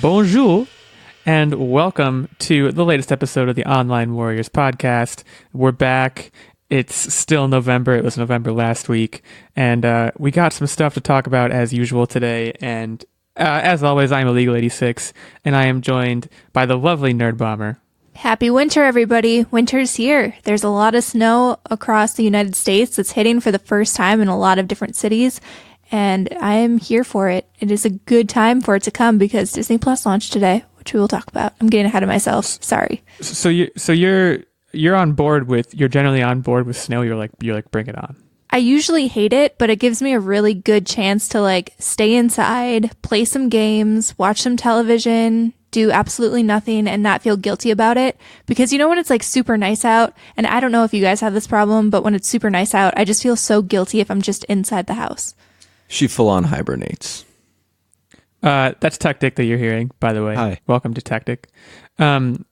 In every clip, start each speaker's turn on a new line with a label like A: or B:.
A: Bonjour, and welcome to the latest episode of the Online Warriors podcast. We're back. It's still November. It was November last week, and we got some stuff to talk about as usual today. And as always, I'm Illeagle86, and I am joined by the lovely Nerdbomber.
B: Happy winter, everybody. Winter's here. There's a lot of snow across the United States. It's hitting for the first time in a lot of different cities, and I am here for it. It is a good time for it to come because Disney Plus launched today, which we will talk about. I'm getting ahead of myself. Sorry.
A: So you're on board with, you're generally on board with snow. You're like bring it on.
B: I usually hate it, but it gives me a really good chance to stay inside, play some games, watch some television, do absolutely nothing and not feel guilty about it. Because you know when it's super nice out, and I don't know if you guys have this problem, but when it's super nice out, I just feel so guilty if I'm just inside the house.
C: She full on hibernates.
A: That's Techtic that you're hearing, by the way.
C: Hi.
A: Welcome to Techtic.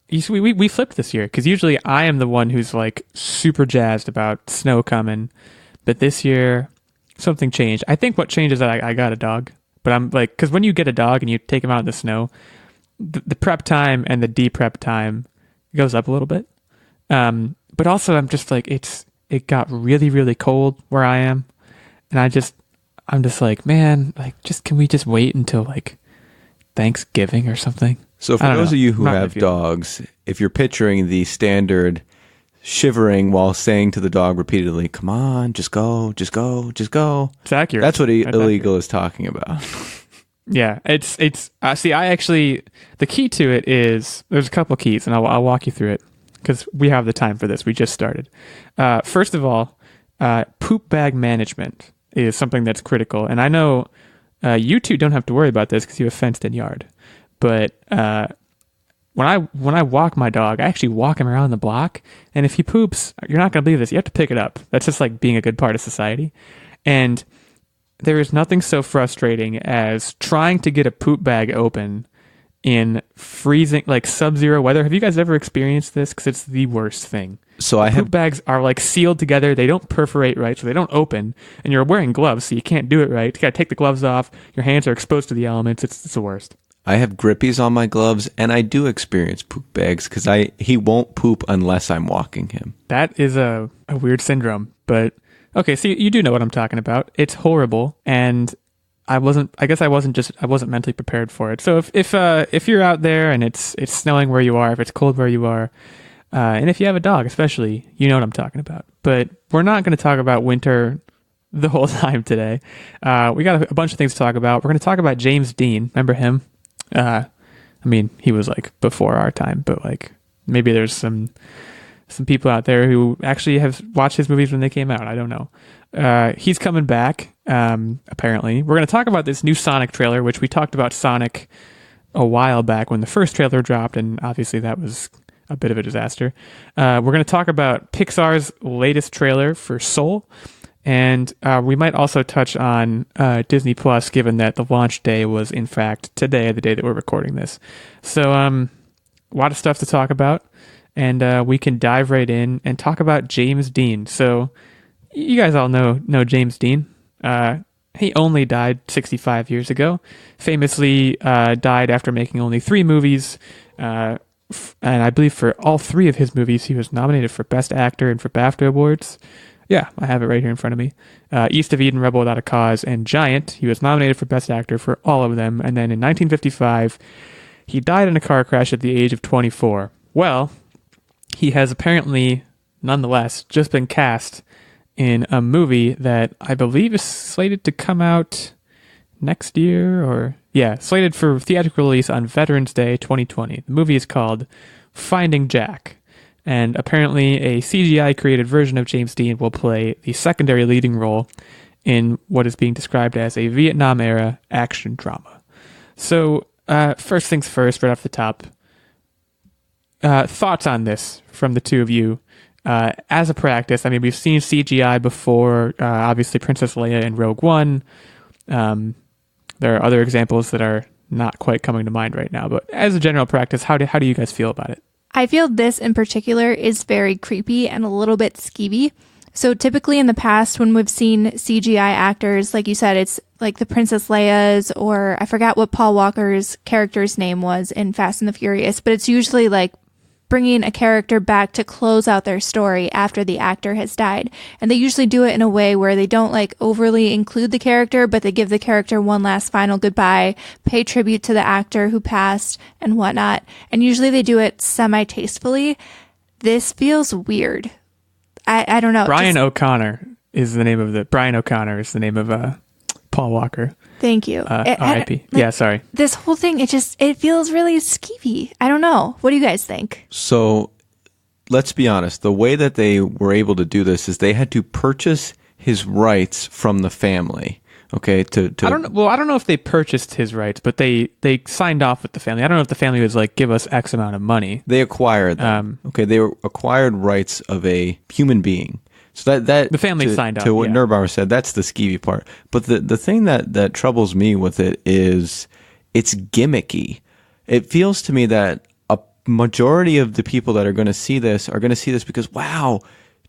A: We flipped this year because usually I am the one who's super jazzed about snow coming. But this year, something changed. I think what changed is that I got a dog. But I'm because when you get a dog and you take him out in the snow, the prep time and the de-prep time goes up a little bit. But also I'm just it got really, really cold where I am. And I'm just man, can we just wait until Thanksgiving or something?
C: So for those of you who have dogs, if you're picturing the standard shivering while saying to the dog repeatedly, come on, just go, just go, just go.
A: It's accurate.
C: That's what Illeagle is talking about.
A: Yeah, it's see, I actually, the key to it is, there's a couple of keys, and I'll walk you through it, because we have the time for this. We just started. First of all, poop bag management is something that's critical, and I know you two don't have to worry about this because you have a fenced-in yard, but when I walk my dog, I actually walk him around the block, and if he poops, you're not going to believe this, you have to pick it up. That's just being a good part of society, and there is nothing so frustrating as trying to get a poop bag open in freezing, sub-zero weather. Have you guys ever experienced this? Because it's the worst thing.
C: So
A: poop bags are sealed together. They don't perforate right, so they don't open. And you're wearing gloves, so you can't do it right. You got to take the gloves off. Your hands are exposed to the elements. It's the worst.
C: I have grippies on my gloves, and I do experience poop bags because he won't poop unless I'm walking him.
A: That is a weird syndrome, but okay, so you do know what I'm talking about. It's horrible, and I wasn't mentally prepared for it. So if you're out there and it's snowing where you are, if it's cold where you are, and if you have a dog especially, you know what I'm talking about. But we're not going to talk about winter the whole time today. We got a bunch of things to talk about. We're going to talk about James Dean. Remember him? He was before our time, but maybe there's some people out there who actually have watched his movies when they came out. I don't know. He's coming back, apparently. We're going to talk about this new Sonic trailer, which we talked about Sonic a while back when the first trailer dropped, and obviously that was a bit of a disaster. We're going to talk about Pixar's latest trailer for Soul, and we might also touch on Disney Plus, given that the launch day was, in fact, today, the day that we're recording this. So a lot of stuff to talk about. And we can dive right in and talk about James Dean. So you guys all know James Dean. He only died 65 years ago. Famously died after making only 3 movies. And I believe for all 3 of his movies, he was nominated for Best Actor and for BAFTA Awards. Yeah, I have it right here in front of me. East of Eden, Rebel Without a Cause, and Giant. He was nominated for Best Actor for all of them. And then in 1955, he died in a car crash at the age of 24. Well, he has apparently, nonetheless, just been cast in a movie that I believe is slated to come out next year, slated for theatrical release on Veterans Day 2020. The movie is called Finding Jack, and apparently a CGI-created version of James Dean will play the secondary leading role in what is being described as a Vietnam-era action drama. So, first things first, right off the top, thoughts on this from the two of you as a practice. I mean, we've seen CGI before, obviously Princess Leia in Rogue One. There are other examples that are not quite coming to mind right now, but as a general practice, how do you guys feel about it?
B: I feel this in particular is very creepy and a little bit skeevy. So typically in the past, when we've seen CGI actors, like you said, it's like the Princess Leia's, or I forgot what Paul Walker's character's name was in Fast and the Furious, but it's usually like bringing a character back to close out their story after the actor has died. And they usually do it in a way where they don't like overly include the character, but they give the character one last final goodbye, pay tribute to the actor who passed and whatnot. And usually they do it semi-tastefully. This feels weird. I don't know.
A: Brian O'Connor is the name of Paul Walker.
B: Thank you.
A: R.I.P. Yeah, sorry.
B: This whole thing, it feels really skeevy. I don't know. What do you guys think?
C: So let's be honest. The way that they were able to do this is they had to purchase his rights from the family. Okay.
A: I don't know if they purchased his rights, but they signed off with the family. I don't know if the family was like, give us X amount of money.
C: They acquired them. Okay. They acquired rights of a human being. So that
A: the family signed up
C: to what Nerdbomber said. That's the skeevy part. But the thing that troubles me with it is it's gimmicky. It feels to me that a majority of the people that are going to see this are going to see this because wow,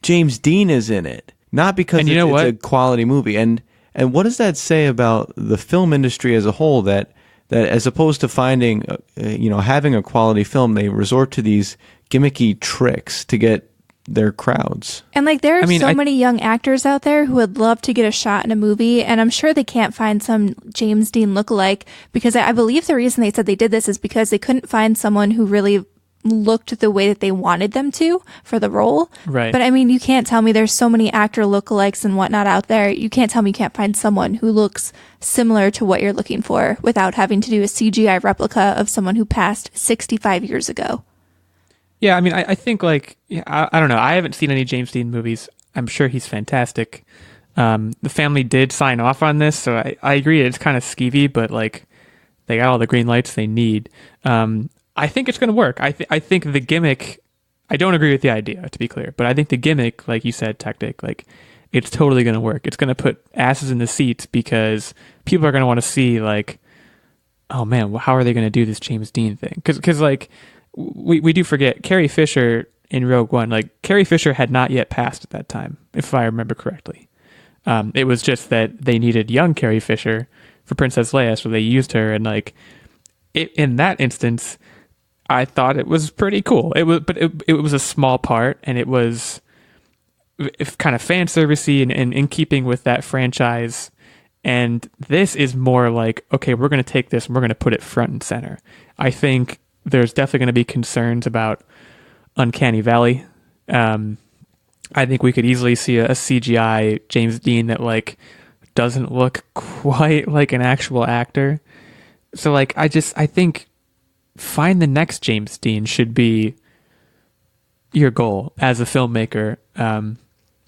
C: James Dean is in it, not because it's a quality movie. And what does that say about the film industry as a whole? That as opposed to finding having a quality film, they resort to these gimmicky tricks to get their crowds.
B: And like there are so many young actors out there who would love to get a shot in a movie, and I'm sure they can't find some James Dean lookalike, because I believe the reason they said they did this is because they couldn't find someone who really looked the way that they wanted them to for the role.
A: Right.
B: But I mean, you can't tell me there's so many actor lookalikes and whatnot out there. You can't tell me you can't find someone who looks similar to what you're looking for without having to do a CGI replica of someone who passed 65 years ago.
A: Yeah, I mean, I think I don't know. I haven't seen any James Dean movies. I'm sure he's fantastic. The family did sign off on this, so I agree it's kind of skeevy, but like they got all the green lights they need. I think it's going to work. I think the gimmick, I don't agree with the idea, to be clear, but I think the gimmick, like you said, Techtic, like it's totally going to work. It's going to put asses in the seats because people are going to want to see like, oh man, how are they going to do this James Dean thing? Because like, we do forget Carrie Fisher in Rogue One. Like Carrie Fisher had not yet passed at that time, if I remember correctly. It was just that they needed young Carrie Fisher for Princess Leia, so they used her. And like in that instance, I thought it was pretty cool. It was a small part, and it was kind of fan servicey and in keeping with that franchise. And this is more like, okay, we're going to take this and we're going to put it front and center. I think there's definitely going to be concerns about Uncanny Valley. I think we could easily see a CGI James Dean that like doesn't look quite like an actual actor. So like, I think find the next James Dean should be your goal as a filmmaker,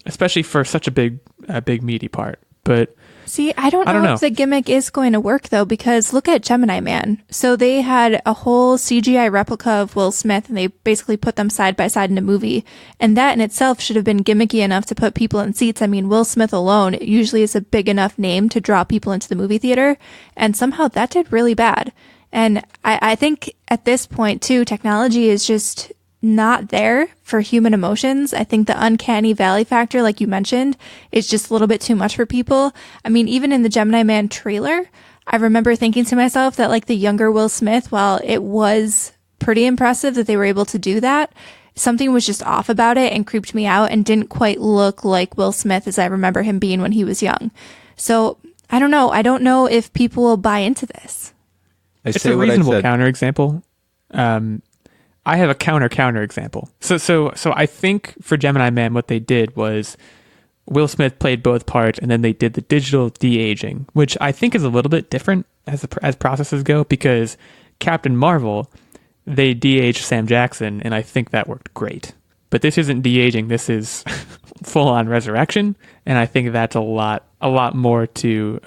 A: especially for such a big meaty part. But
B: see, I don't know if the gimmick is going to work, though, because look at Gemini Man. So they had a whole CGI replica of Will Smith, and they basically put them side by side in a movie. And that in itself should have been gimmicky enough to put people in seats. I mean, Will Smith alone usually is a big enough name to draw people into the movie theater. And somehow that did really bad. And I think at this point, too, technology is just not there for human emotions. I think the uncanny valley factor, like you mentioned, is just a little bit too much for people. I mean, even in the Gemini Man trailer, I remember thinking to myself that like the younger Will Smith, while it was pretty impressive that they were able to do that, something was just off about it and creeped me out and didn't quite look like Will Smith as I remember him being when he was young. So I don't know. I don't know if people will buy into this.
A: It's a reasonable counterexample. I have a counter example. So I think for Gemini Man, what they did was Will Smith played both parts, and then they did the digital de-aging, which I think is a little bit different as processes go, because Captain Marvel, they de-aged Sam Jackson, and I think that worked great. But this isn't de-aging. This is full-on resurrection, and I think that's a lot more to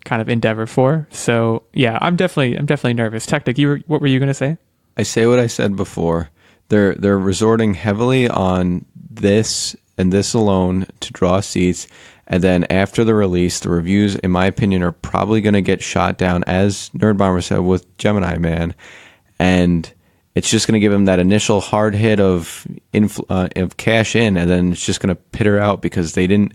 A: kind of endeavor for. So yeah, I'm definitely nervous. Techtic, what were you going to say?
C: I say what I said before. They're resorting heavily on this and this alone to draw seats, and then after the release, the reviews, in my opinion, are probably going to get shot down, as Nerdbomber said with Gemini Man, and it's just going to give them that initial hard hit of cash in, and then it's just going to peter out because they didn't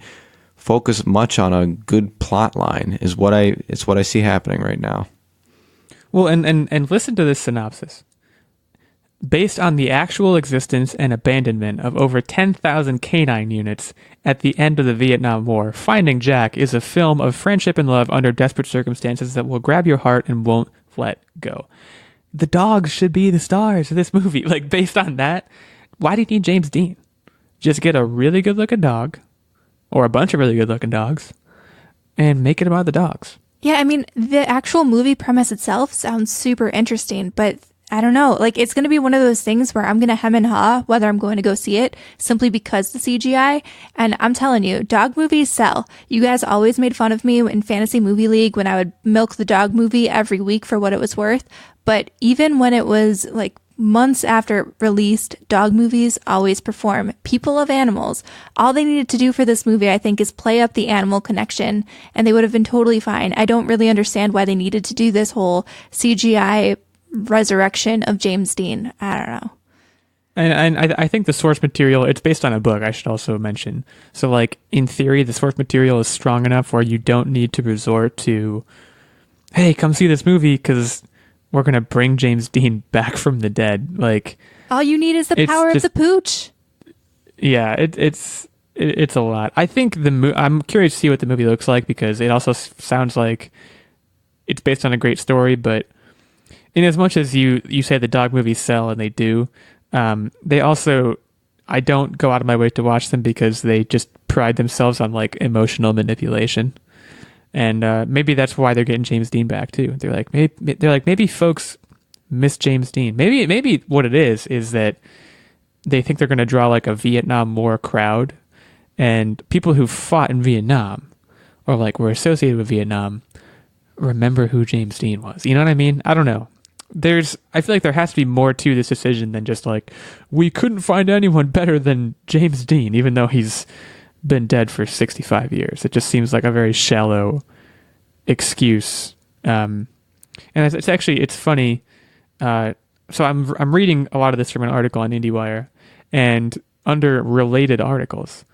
C: focus much on a good plot line. It's what I see happening right now.
A: Well, and listen to this synopsis. Based on the actual existence and abandonment of over 10,000 canine units at the end of the Vietnam War, Finding Jack is a film of friendship and love under desperate circumstances that will grab your heart and won't let go. The dogs should be the stars of this movie. Like, based on that, why do you need James Dean? Just get a really good-looking dog, or a bunch of really good-looking dogs, and make it about the dogs.
B: Yeah, I mean, the actual movie premise itself sounds super interesting, but I don't know. Like, it's going to be one of those things where I'm going to hem and haw whether I'm going to go see it simply because the CGI. And I'm telling you, dog movies sell. You guys always made fun of me in Fantasy Movie League when I would milk the dog movie every week for what it was worth. But even when it was like months after released, dog movies always perform. People love animals. All they needed to do for this movie, I think, is play up the animal connection, and they would have been totally fine. I don't really understand why they needed to do this whole CGI resurrection of James Dean. I don't know.
A: And I think the source material, it's based on a book, I should also mention. So, like, in theory, the source material is strong enough where you don't need to resort to, hey, come see this movie because we're going to bring James Dean back from the dead. Like,
B: all you need is the power of the pooch.
A: Yeah, it's a lot. I think I'm curious to see what the movie looks like because it also sounds like it's based on a great story, but in as much as you say the dog movies sell, and they do, they also, I don't go out of my way to watch them because they just pride themselves on like emotional manipulation, and maybe that's why they're getting James Dean back too. They're like maybe folks miss James Dean. Maybe what it is that they think they're going to draw like a Vietnam War crowd, and people who fought in Vietnam or like were associated with Vietnam remember who James Dean was. You know what I mean? I don't know. I feel like there has to be more to this decision than just like, we couldn't find anyone better than James Dean, even though he's been dead for 65 years. It just seems like a very shallow excuse. And it's funny. So I'm reading a lot of this from an article on IndieWire, and under related articles,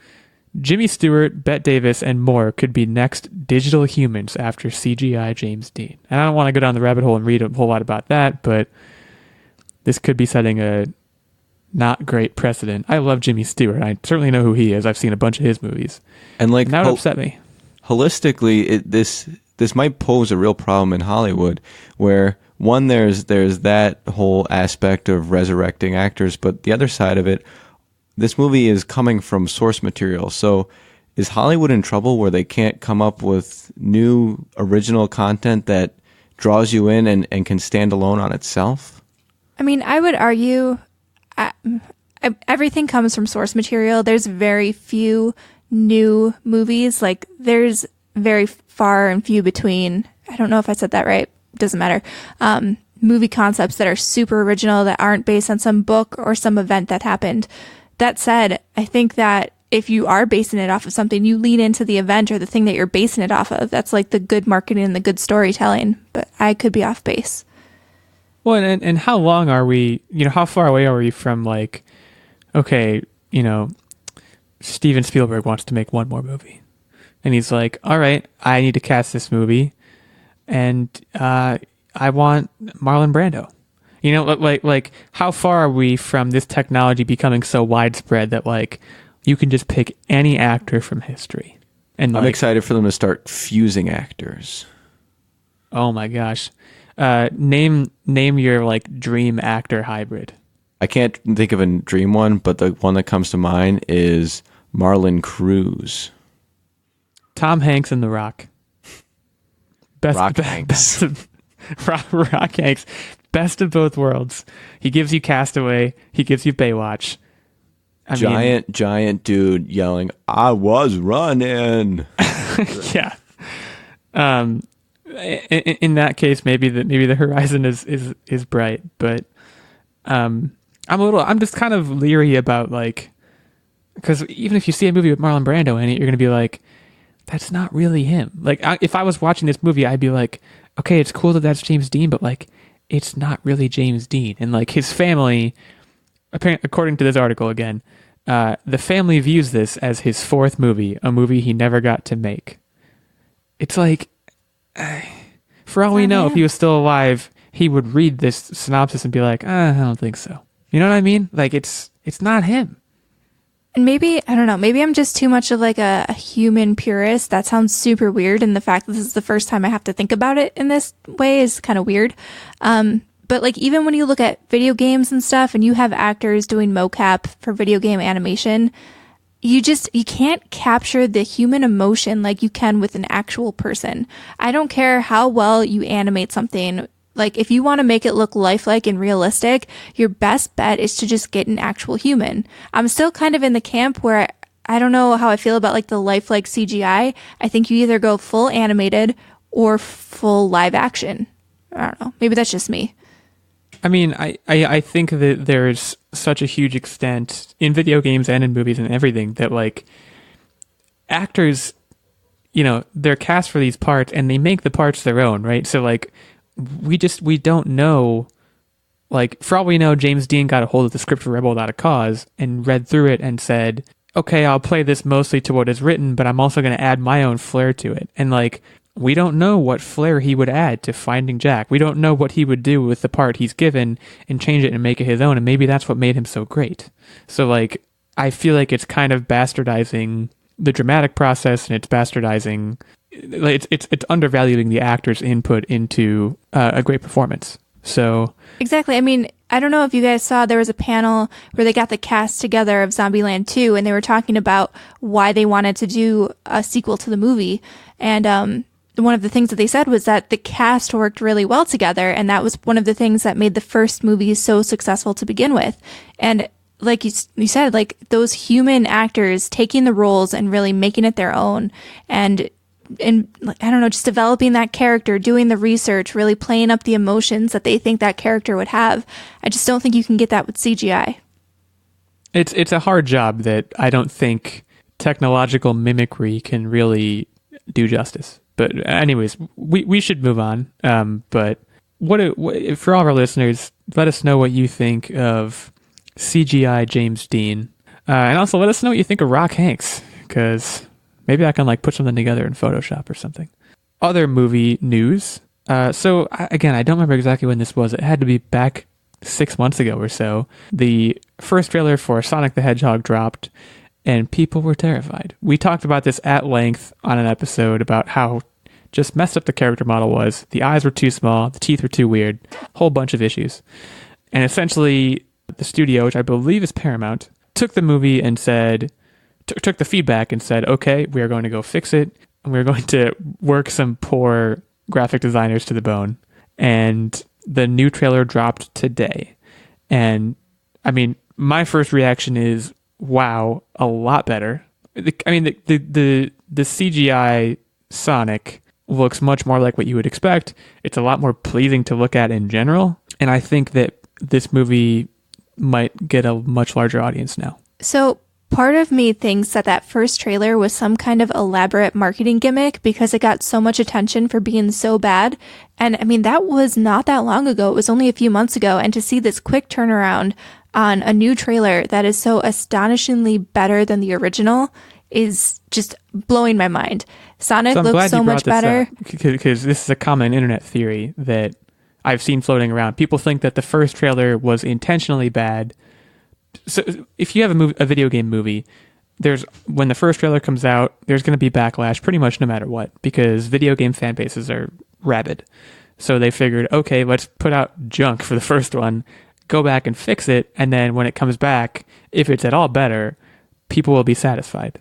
A: Jimmy Stewart, Bette Davis, and more could be next digital humans after CGI James Dean. And I don't want to go down the rabbit hole and read a whole lot about that, but this could be setting a not great precedent. I love Jimmy Stewart. I certainly know who he is. I've seen a bunch of his movies.
C: And like,
A: that would upset me.
C: Holistically, this might pose a real problem in Hollywood, where one, there's that whole aspect of resurrecting actors, but the other side of it, this movie is coming from source material. So is Hollywood in trouble where they can't come up with new original content that draws you in and can stand alone on itself? I
B: mean, I would argue everything comes from source material. There's very few new movies. Like, there's very far and few between. I don't know if I said that right. Doesn't matter. Movie concepts that are super original, that aren't based on some book or some event that happened. That said, I think that if you are basing it off of something, you lean into the event or the thing that you're basing it off of. That's like the good marketing and the good storytelling. But I could be off base.
A: Well, and how long are we, how far away are we from like, okay, Steven Spielberg wants to make one more movie. And he's like, all right, I need to cast this movie. And I want Marlon Brando. Like how far are we from this technology becoming so widespread that like you can just pick any actor from history? And
C: I'm excited for them to start fusing actors.
A: Oh my gosh. Name your like dream actor hybrid.
C: I can't think of a dream one, but the one that comes to mind is Marlon Cruz.
A: Tom Hanks and The Rock.
C: Rock Hanks.
A: Rock Hanks. Best of both worlds. He gives you Castaway. He gives you Baywatch.
C: Giant dude yelling, "I was running."
A: Yeah. In that case, maybe the horizon is bright, but I'm just kind of leery about like, because even if you see a movie with Marlon Brando in it, you're gonna be like, that's not really him. Like, if I was watching this movie, I'd be like, okay, it's cool that that's James Dean, but like, it's not really James Dean. And like his family, apparently, according to this article again, The family views this as his fourth movie, a movie he never got to make. It's like, for all we know, if he was still alive, he would read this synopsis and be like, I don't think so. You know what I mean? Like, it's not him.
B: And maybe, I don't know, maybe I'm just too much of like a human purist. That sounds super weird. And the fact that this is the first time I have to think about it in this way is kind of weird. But like, even when you look at video games and stuff and you have actors doing mocap for video game animation, you can't capture the human emotion like you can with an actual person. I don't care how well you animate something. Like, if you want to make it look lifelike and realistic, your best bet is to just get an actual human. I'm still kind of in the camp where I don't know how I feel about like the lifelike CGI. I think you either go full animated or full live action. I don't know. Maybe that's just me.
A: I mean, I think that there's such a huge extent in video games and in movies and everything that like actors, they're cast for these parts and they make the parts their own, right? So like, we don't know, like, for all we know, James Dean got a hold of the script for Rebel Without a Cause and read through it and said, okay, I'll play this mostly to what is written, but I'm also going to add my own flair to it. And like, we don't know what flair he would add to Finding Jack. We don't know what he would do with the part he's given and change it and make it his own. And maybe that's what made him so great. So like, I feel like it's kind of bastardizing the dramatic process, and it's bastardizing, it's undervaluing the actor's input into a great performance. So
B: exactly. I mean, I don't know if you guys saw, there was a panel where they got the cast together of Zombieland 2, and they were talking about why they wanted to do a sequel to the movie. And one of the things that they said was that the cast worked really well together, and that was one of the things that made the first movie so successful to begin with. And like you said, like those human actors taking the roles and really making it their own, and I don't know, just developing that character, doing the research, really playing up the emotions that they think that character would have. I just don't think you can get that with CGI.
A: It's a hard job that I don't think technological mimicry can really do justice. But anyways, we should move on. But what for all of our listeners, let us know what you think of CGI James Dean, and also let us know what you think of Rock Hanks, because maybe I can like put something together in Photoshop or something. Other movie news. So again, I don't remember exactly when this was. It had to be back 6 months ago or so. The first trailer for Sonic the Hedgehog dropped, and people were terrified. We talked about this at length on an episode about how just messed up the character model was. The eyes were too small, the teeth were too weird, whole bunch of issues. And essentially, the studio, which I believe is Paramount, took the movie and said, took the feedback and said, okay, we are going to go fix it, and we're going to work some poor graphic designers to the bone. And the new trailer dropped today. And I mean, my first reaction is, wow, a lot better. I mean, the CGI Sonic looks much more like what you would expect. It's a lot more pleasing to look at in general. And I think that this movie might get a much larger audience now. So part of me thinks that first trailer was some kind of elaborate marketing gimmick because it got so much attention for being so bad. And I mean, that was not that long ago. It was only a few months ago. And to see this quick turnaround on a new trailer that is so astonishingly better than the original is just blowing my mind. Sonic looks so much better. Because this is a common internet theory that I've seen floating around. People think that the first trailer was intentionally bad. So if you have a video game movie, when the first trailer comes out, there's going to be backlash pretty much no matter what, because video game fan bases are rabid. So they figured, okay, let's put out junk for the first one, go back and fix it, and then when it comes back, if it's at all better, people will be satisfied.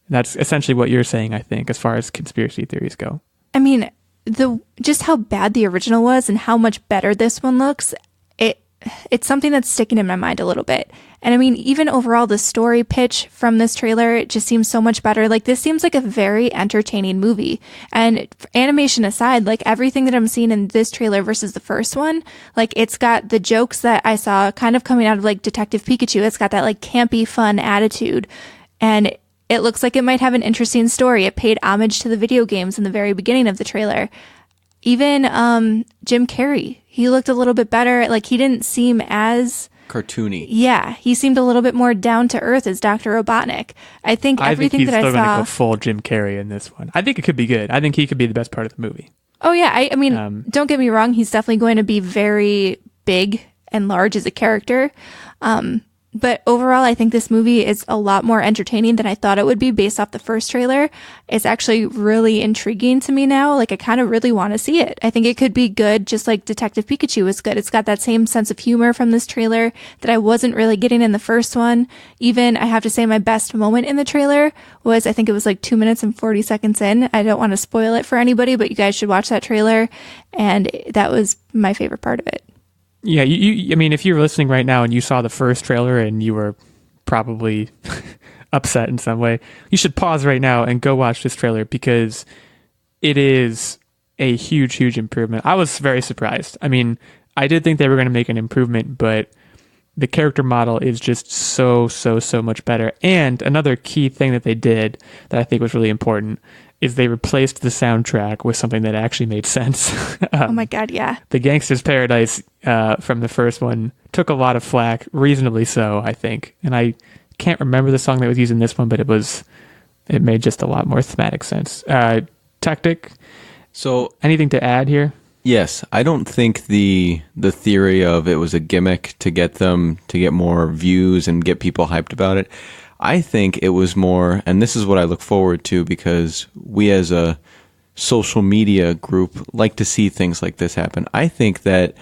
A: That's essentially what you're saying, I think, as far as conspiracy theories go. I mean, just how bad the original was and how much better this one looks, it's something that's sticking in my mind a little bit. And I mean, even overall, the story pitch from this trailer, it just seems so much better. Like, this seems like a very entertaining movie. And animation aside, like, everything that I'm seeing in this trailer versus the first one, like, it's got the jokes that I saw kind of coming out of, like, Detective Pikachu. It's got that, like, campy, fun attitude. And it looks like it might have an interesting story. It paid homage to the video games in the very beginning of the trailer. Even Jim Carrey, he looked a little bit better. Like, he didn't seem as
C: cartoony.
B: Yeah, he seemed a little bit more down to earth as Dr. Robotnik. I think everything
A: he's
B: that I
A: still
B: saw.
A: going to go full Jim Carrey in this one. I think it could be good. I think he could be the best part of the movie.
B: Oh yeah, I mean, don't get me wrong. He's definitely going to be very big and large as a character. But overall, I think this movie is a lot more entertaining than I thought it would be based off the first trailer. It's actually really intriguing to me now. Like, I kind of really want to see it. I think it could be good, just like Detective Pikachu was good. It's got that same sense of humor from this trailer that I wasn't really getting in the first one. Even, I have to say, my best moment in the trailer was, I think it was like 2 minutes and 40 seconds in. I don't want to spoil it for anybody, but you guys should watch that trailer. And that was my favorite part of it.
A: Yeah, I mean, if you're listening right now and you saw the first trailer and you were probably upset in some way, you should pause right now and go watch this trailer because it is a huge, huge improvement. I was very surprised. I mean, I did think they were going to make an improvement, but the character model is just so much better. And another key thing that they did that I think was really important is they replaced the soundtrack with something that actually made sense.
B: Oh my God, yeah.
A: The Gangsta's Paradise from the first one took a lot of flack, reasonably so, I think. And I can't remember the song that was used in this one, but it made just a lot more thematic sense. Techtic. So anything to add here?
C: Yes, I don't think the theory of it was a gimmick to get more views and get people hyped about it. I think it was more, and this is what I look forward to because we as a social media group like to see things like this happen. I think that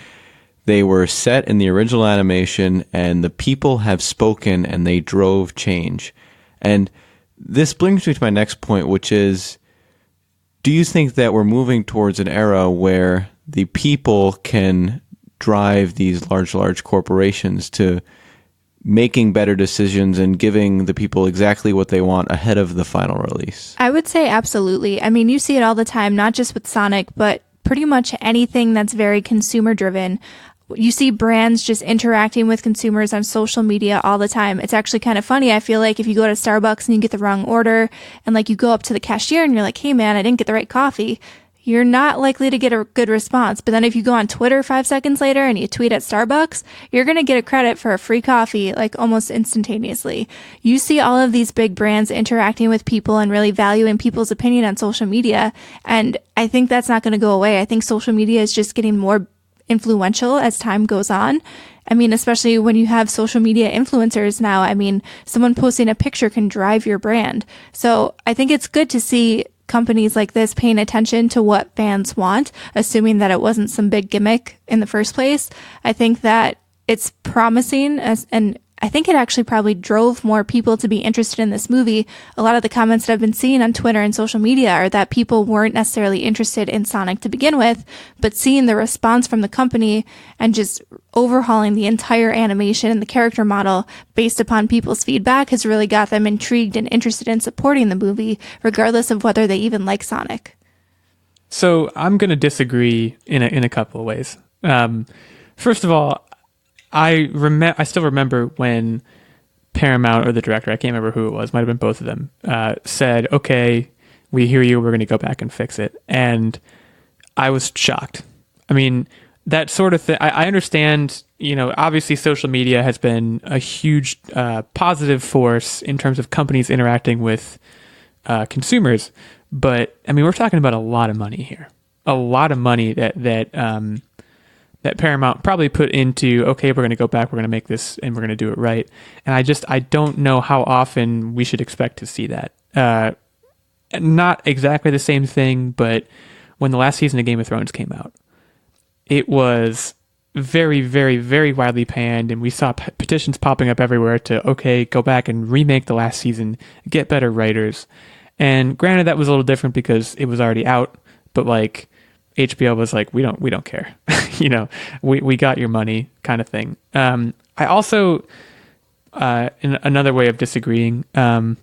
C: they were set in the original animation and the people have spoken and they drove change. And this brings me to my next point, which is, do you think that we're moving towards an era where the people can drive these large corporations to making better decisions and giving the people exactly what they want ahead of the final release?
B: I would say absolutely. I mean, you see it all the time, not just with Sonic, but pretty much anything that's very consumer driven. You see brands just interacting with consumers on social media all the time. It's actually kind of funny. I feel like if you go to Starbucks and you get the wrong order and like you go up to the cashier and you're like, hey man, I didn't get the right coffee, you're not likely to get a good response. But then if you go on Twitter 5 seconds later and you tweet at Starbucks, you're going to get a credit for a free coffee like almost instantaneously. You see all of these big brands interacting with people and really valuing people's opinion on social media. And I think that's not going to go away. I think social media is just getting more influential as time goes on. I mean, especially when you have social media influencers now, I mean, someone posting a picture can drive your brand. So I think it's good to see companies like this paying attention to what fans want, assuming that it wasn't some big gimmick in the first place. I think that it's promising, and I think it actually probably drove more people to be interested in this movie. A lot of the comments that I've been seeing on Twitter and social media are that people weren't necessarily interested in Sonic to begin with, but seeing the response from the company and just overhauling the entire animation and the character model based upon people's feedback has really got them intrigued and interested in supporting the movie, regardless of whether they even like Sonic.
A: So I'm going to disagree in a couple of ways. First of all, I still remember when Paramount or the director, I can't remember who it was, might have been both of them, said, okay, we hear you, we're going to go back and fix it. And I was shocked. I mean, that sort of thing, I understand, obviously social media has been a huge positive force in terms of companies interacting with consumers. But, I mean, we're talking about a lot of money here. A lot of money that Paramount probably put into, okay, we're going to go back, we're going to make this, and we're going to do it right. And I don't know how often we should expect to see that. Not exactly the same thing, but when the last season of Game of Thrones came out, it was very, very, very widely panned, and we saw petitions popping up everywhere to, okay, go back and remake the last season, get better writers. And granted, that was a little different because it was already out, but like, HBO was like, we don't care. We got your money kind of thing. I also, in another way of disagreeing, I'm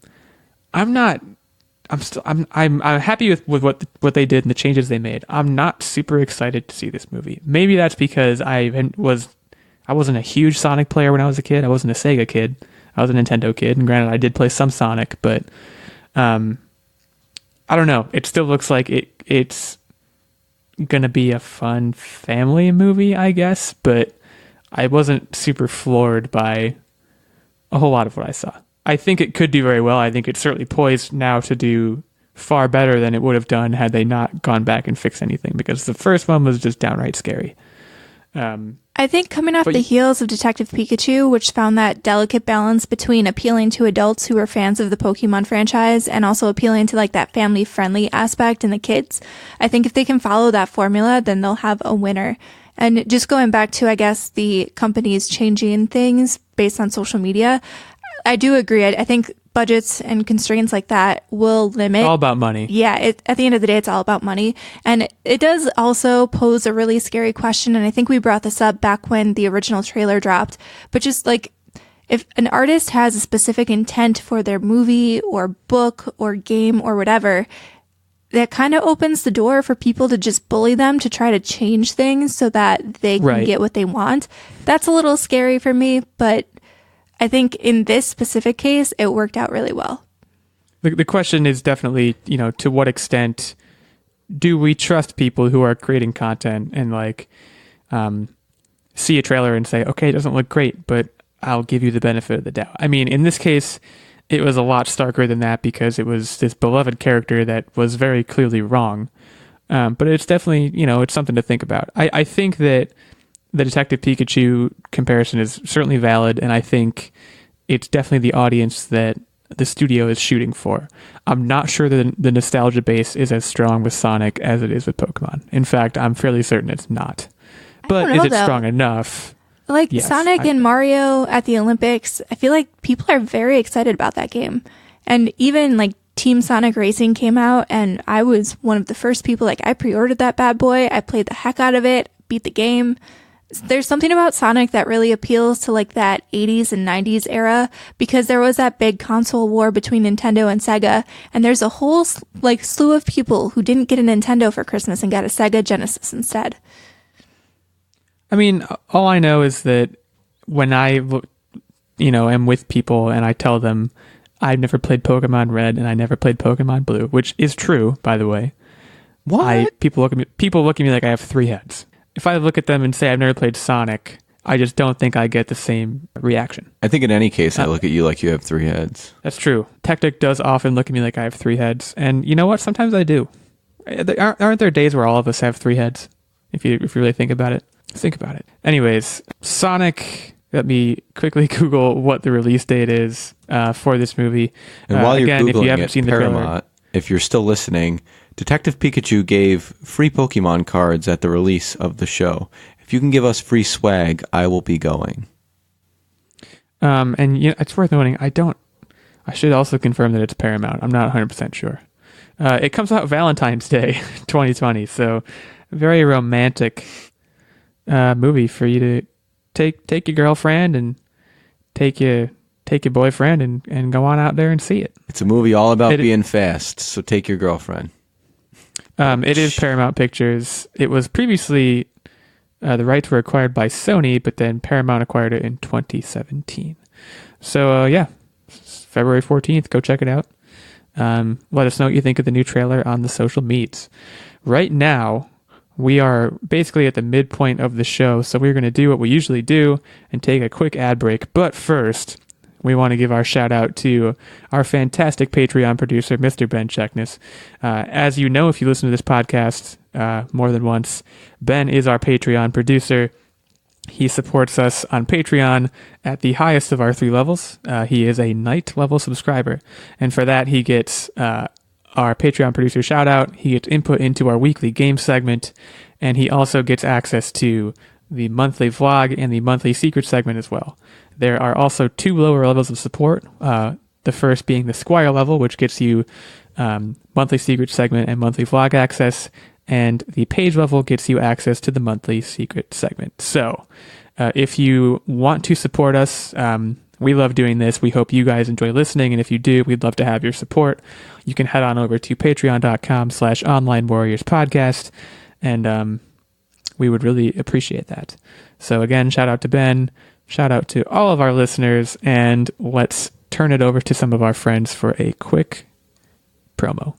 A: happy with what they did and the changes they made. I'm not super excited to see this movie. Maybe that's because I wasn't a huge Sonic player when I was a kid. I wasn't a Sega kid. I was a Nintendo kid. And granted, I did play some Sonic, but, I don't know. It still looks like it's gonna be a fun family movie, I guess, but I wasn't super floored by a whole lot of what I saw. I think it could do very well. I think it's certainly poised now to do far better than it would have done had they not gone back and fixed anything, because the first one was just downright scary.
B: I think coming off the heels of Detective Pikachu, which found that delicate balance between appealing to adults who are fans of the Pokemon franchise and also appealing to like that family-friendly aspect in the kids, I think if they can follow that formula, then they'll have a winner. And just going back to, I guess, the companies changing things based on social media, I do agree. I think budgets and constraints like that will limit.
A: It's all about money.
B: Yeah, at the end of the day, it's all about money. And it does also pose a really scary question. And I think we brought this up back when the original trailer dropped. But just like, if an artist has a specific intent for their movie or book or game or whatever, that kind of opens the door for people to just bully them to try to change things so that they can get what they want. That's a little scary for me, but I think in this specific case, it worked out really well.
A: The question is definitely, to what extent do we trust people who are creating content and like see a trailer and say, okay, it doesn't look great, but I'll give you the benefit of the doubt. I mean, in this case, it was a lot starker than that because it was this beloved character that was very clearly wrong. But it's definitely, it's something to think about. I think that the Detective Pikachu comparison is certainly valid, and I think it's definitely the audience that the studio is shooting for. I'm not sure that the nostalgia base is as strong with Sonic as it is with Pokemon. In fact, I'm fairly certain it's not. But is it strong enough?
B: Like yes, Sonic and Mario at the Olympics, I feel like people are very excited about that game. And even like Team Sonic Racing came out, and I was one of the first people, like I pre-ordered that bad boy. I played the heck out of it, beat the game. There's something about Sonic that really appeals to like that 80s and 90s era, because there was that big console war between Nintendo and Sega, and there's a whole like slew of people who didn't get a Nintendo for Christmas and got a Sega Genesis instead.
A: I mean, all I know is that when I, am with people and I tell them I've never played Pokemon Red and I never played Pokemon Blue, which is true, by the way.
C: What?
A: People look at me like I have three heads. If I look at them and say I've never played Sonic, I just don't think I get the same reaction.
C: I think in any case, I look at you like you have three heads.
A: That's true. Techtic does often look at me like I have three heads. And you know what? Sometimes I do. Aren't there days where all of us have three heads? If you really think about it. Think about it. Anyways, Sonic, let me quickly Google what the release date is for this movie.
C: And while you're
A: again,
C: Googling
A: if you haven't seen the
C: Paramount, if you're still listening, Detective Pikachu gave free Pokemon cards at the release of the show. If you can give us free swag, I will be going.
A: And it's worth noting, I should also confirm that it's Paramount. I'm not 100% sure. It comes out Valentine's Day 2020, so very romantic movie for you to take your girlfriend and take your boyfriend and go on out there and see it.
C: It's a movie all about being fast, so take your girlfriend.
A: It is Paramount Pictures. It was previously the rights were acquired by Sony, but then Paramount acquired it in 2017. So February 14th, go check it out. Let us know what you think of the new trailer on the social medias. Right now, we are basically at the midpoint of the show, so we're going to do what we usually do and take a quick ad break. But first, we want to give our shout out to our fantastic Patreon producer, Mr. Ben Checkness. As you know, if you listen to this podcast more than once, Ben is our Patreon producer. He supports us on Patreon at the highest of our 3 levels. He is a Knight level subscriber, and for that he gets our Patreon producer shout out, he gets input into our weekly game segment, and he also gets access to the monthly vlog and the monthly secret segment as well. There are also 2 lower levels of support, the first being the Squire level, which gets you monthly secret segment and monthly vlog access, and the page level gets you access to the monthly secret segment. So if you want to support us, we love doing this. We hope you guys enjoy listening. And if you do, we'd love to have your support. You can head on over to patreon.com/onlinewarriorspodcast. And we would really appreciate that. So again, shout out to Ben. Shout out to all of our listeners. And let's turn it over to some of our friends for a quick promo.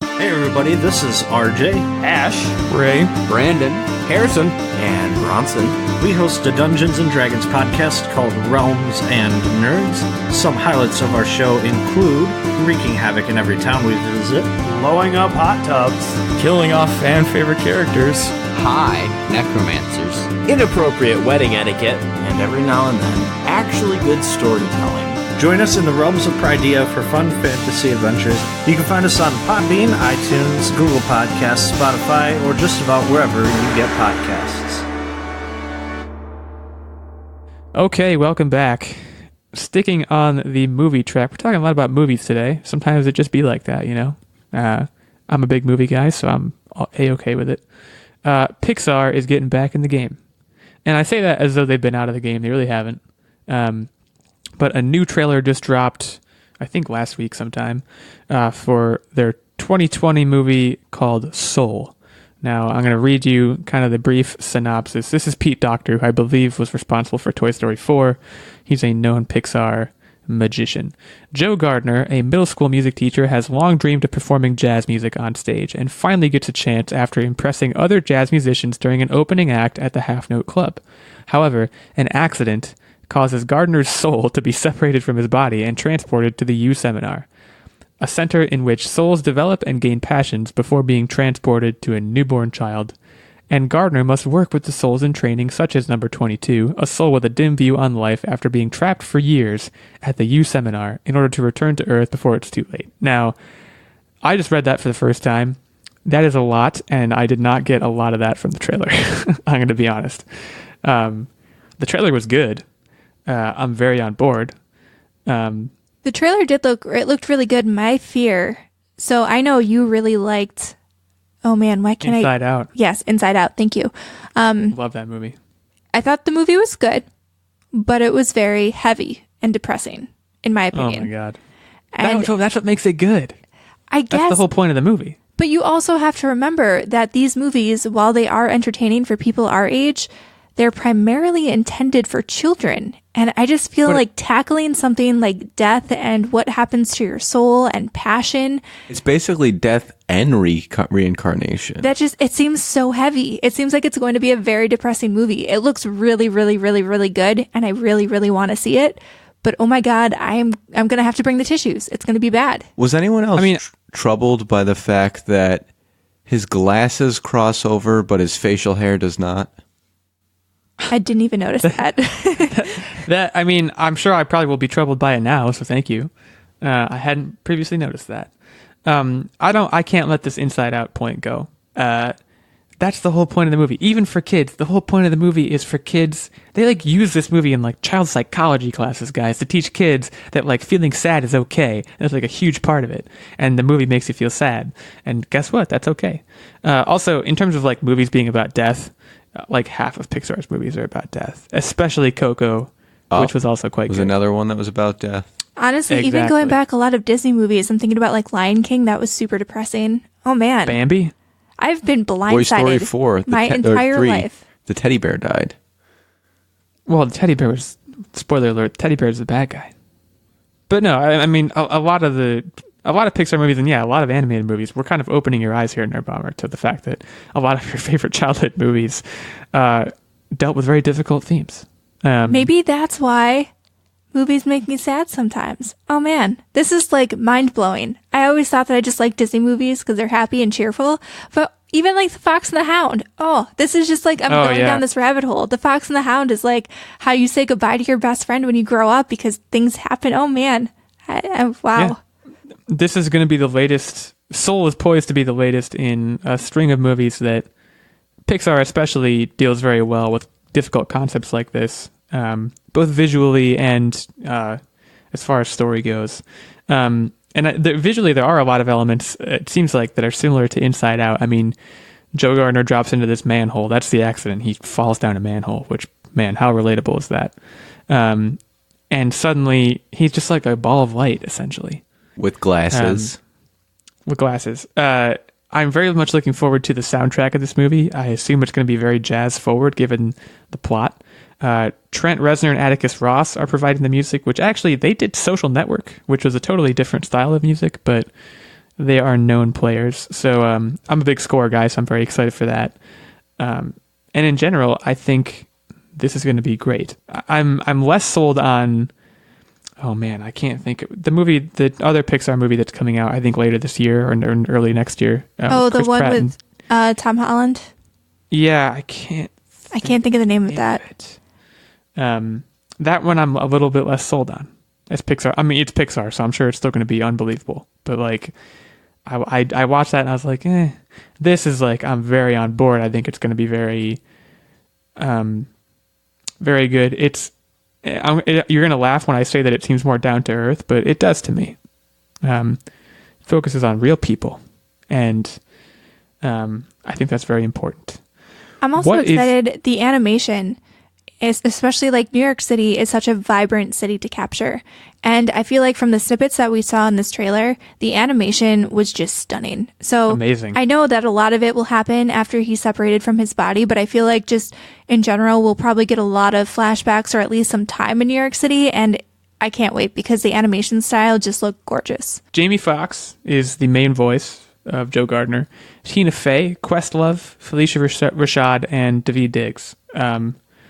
D: Hey everybody, this is RJ, Ash,
A: Ray,
E: Brandon,
D: Harrison.
E: And Bronson.
F: We host a Dungeons & Dragons podcast called Realms and Nerds. Some highlights of our show include wreaking havoc in every town we visit,
G: blowing up hot tubs,
D: Killing off fan favorite characters.
E: High necromancers.
G: inappropriate wedding etiquette,
E: And every now and then, actually good storytelling.
F: Join us in the realms of Pridea for fun fantasy adventures. You can find us on Podbean, iTunes, Google Podcasts, Spotify, or just about wherever you get podcasts.
A: Okay, welcome back. Sticking on the movie track, we're talking a lot about movies today. Sometimes it just be like that, you know? I'm a big movie guy, so I'm A-okay with it. Pixar is getting back in the game. And I say that as though they've been out of the game. They really haven't. But a new trailer just dropped, I think last week sometime, for their 2020 movie called Soul. Now, I'm going to read you kind of the brief synopsis. This is Pete Docter, who I believe was responsible for Toy Story 4. He's a known Pixar magician. Joe Gardner, a middle school music teacher, has long dreamed of performing jazz music on stage and finally gets a chance after impressing other jazz musicians during an opening act at the Half Note Club. However, an accident causes Gardner's soul to be separated from his body and transported to the U Seminar, a center in which souls develop and gain passions before being transported to a newborn child. And Gardner must work with the souls in training such as number 22, a soul with a dim view on life after being trapped for years at the U Seminar in order to return to Earth before it's too late. Now, I just read that for the first time. That is a lot, and I did not get a lot of that from the trailer. I'm going to be honest. The trailer was good. I'm very on board.
B: The trailer looked really good. My fear. So I know you really liked, oh man, why can't
A: Inside Out.
B: Yes, Inside Out. Thank you.
A: Love that movie.
B: I thought the movie was good, but it was very heavy and depressing, in my opinion.
A: Oh my God.
B: And
A: That's what makes it good.
B: I guess.
A: That's the whole point of the movie.
B: But you also have to remember that these movies, while they are entertaining for people our age, they're primarily intended for children. And I just feel like tackling something like death and what happens to your soul and passion.
C: It's basically death and reincarnation.
B: It seems so heavy. It seems like it's going to be a very depressing movie. It looks really, really, really, really good. And I really, really want to see it. But oh my God, I'm going to have to bring the tissues. It's going to be bad.
C: Was anyone else troubled by the fact that his glasses cross over, but his facial hair does not?
B: I didn't even notice that.
A: I'm sure I probably will be troubled by it now, so thank you. I hadn't previously noticed that. I can't let this Inside Out point go. That's the whole point of the movie. Even for kids, the whole point of the movie is for kids. They use this movie in child psychology classes, guys, to teach kids that feeling sad is okay. That's a huge part of it. And the movie makes you feel sad. And guess what? That's okay. Also, in terms of movies being about death, half of Pixar's movies are about death, especially Coco, which was also quite good.
C: Was another one that was about death.
B: Honestly, even going back a lot of Disney movies, I'm thinking about Lion King. That was super depressing. Oh man,
A: Bambi.
B: I've been blindsided.
C: Toy Story 4,
B: my entire
C: 3,
B: life.
C: The teddy bear died.
A: Well, the teddy bear was, spoiler alert, teddy bear is the bad guy. But no, I mean a lot of Pixar movies and a lot of animated movies, we're kind of opening your eyes here, Nerdbomber, to the fact that a lot of your favorite childhood movies dealt with very difficult themes.
B: Maybe that's why movies make me sad sometimes. Oh man, this is mind-blowing. I always thought that I just liked Disney movies because they're happy and cheerful, but even The Fox and the Hound. Oh, this is just I'm going down this rabbit hole. The Fox and the Hound is how you say goodbye to your best friend when you grow up because things happen. Oh man, wow.
A: Yeah. This is going to be the latest. Soul is poised to be the latest in a string of movies that Pixar especially deals very well with difficult concepts like this, both visually and as far as story goes. Visually, there are a lot of elements, it seems that are similar to Inside Out. I mean, Joe Gardner drops into this manhole. That's the accident. He falls down a manhole, which, man, how relatable is that? And suddenly, he's just a ball of light, essentially.
C: With glasses.
A: I'm very much looking forward to the soundtrack of this movie. I assume it's going to be very jazz forward given the plot. Trent Reznor and Atticus Ross are providing the music, which actually they did Social Network, which was a totally different style of music, but they are known players. So I'm a big score guy, so I'm very excited for that. And in general, I think this is going to be great. I'm less sold on. Oh man, I can't think the other Pixar movie that's coming out. I think later this year or early next year.
B: The
A: Chris
B: one
A: Pratt
B: with Tom Holland.
A: Yeah, I can't
B: think of the name of that.
A: That one I'm a little bit less sold on. As Pixar, I mean it's Pixar, so I'm sure it's still going to be unbelievable. But like, I watched that and I was like, this is like I'm very on board. I think it's going to be very, very good. You're going to laugh when I say that it seems more down to earth, but it does to me. It focuses on real people, and I think that's very important.
B: I'm also excited. The animation is, especially like New York City, is such a vibrant city to capture. And I feel like from the snippets that we saw in this trailer, the animation was just stunning. So
A: amazing. I
B: know that a lot of it will happen after he's separated from his body, but I feel like just in general, we'll probably get a lot of flashbacks or at least some time in New York City. And I can't wait because the animation style just looked gorgeous.
A: Jamie Foxx is the main voice of Joe Gardner. Tina Fey, Questlove, Felicia Rashad, and Daveed Diggs.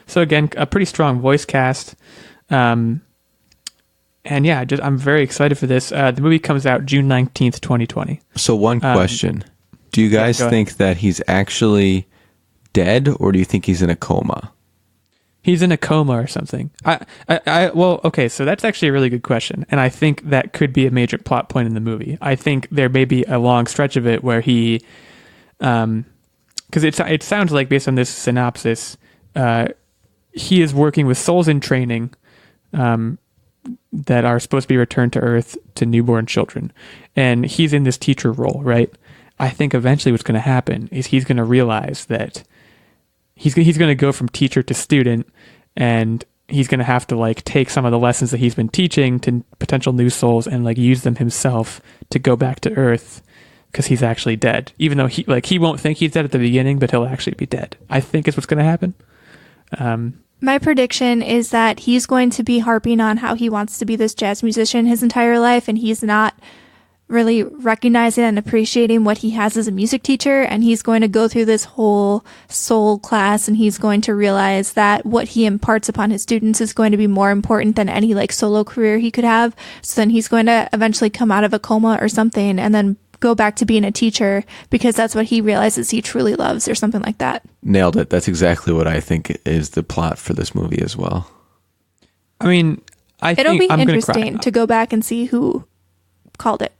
A: So again, a pretty strong voice cast. And yeah, I'm very excited for this. The movie comes out June 19th, 2020.
C: So one question. Do you guys think that he's actually dead, or do you think he's in a coma?
A: He's in a coma or something. Well, okay, so that's actually a really good question. And I think that could be a major plot point in the movie. I think there may be a long stretch of it where he, because it sounds like based on this synopsis, he is working with souls in training, that are supposed to be returned to Earth to newborn children. And he's in this teacher role, right? I think eventually what's going to happen is he's going to realize that he's going to go from teacher to student, and he's going to have to like take some of the lessons that he's been teaching to potential new souls and like use them himself to go back to Earth, because he's actually dead. Even though he won't think he's dead at the beginning, but he'll actually be dead. I think is what's going to happen.
B: My prediction is that he's going to be harping on how he wants to be this jazz musician his entire life, and he's not really recognizing and appreciating what he has as a music teacher, and he's going to go through this whole soul class, and he's going to realize that what he imparts upon his students is going to be more important than any like solo career he could have. So then he's going to eventually come out of a coma or something and then go back to being a teacher because that's what he realizes he truly loves, or something like that.
C: Nailed it. That's exactly what I think is the plot for this movie as well.
A: I mean,
B: it'll be interesting to go back and see who called it.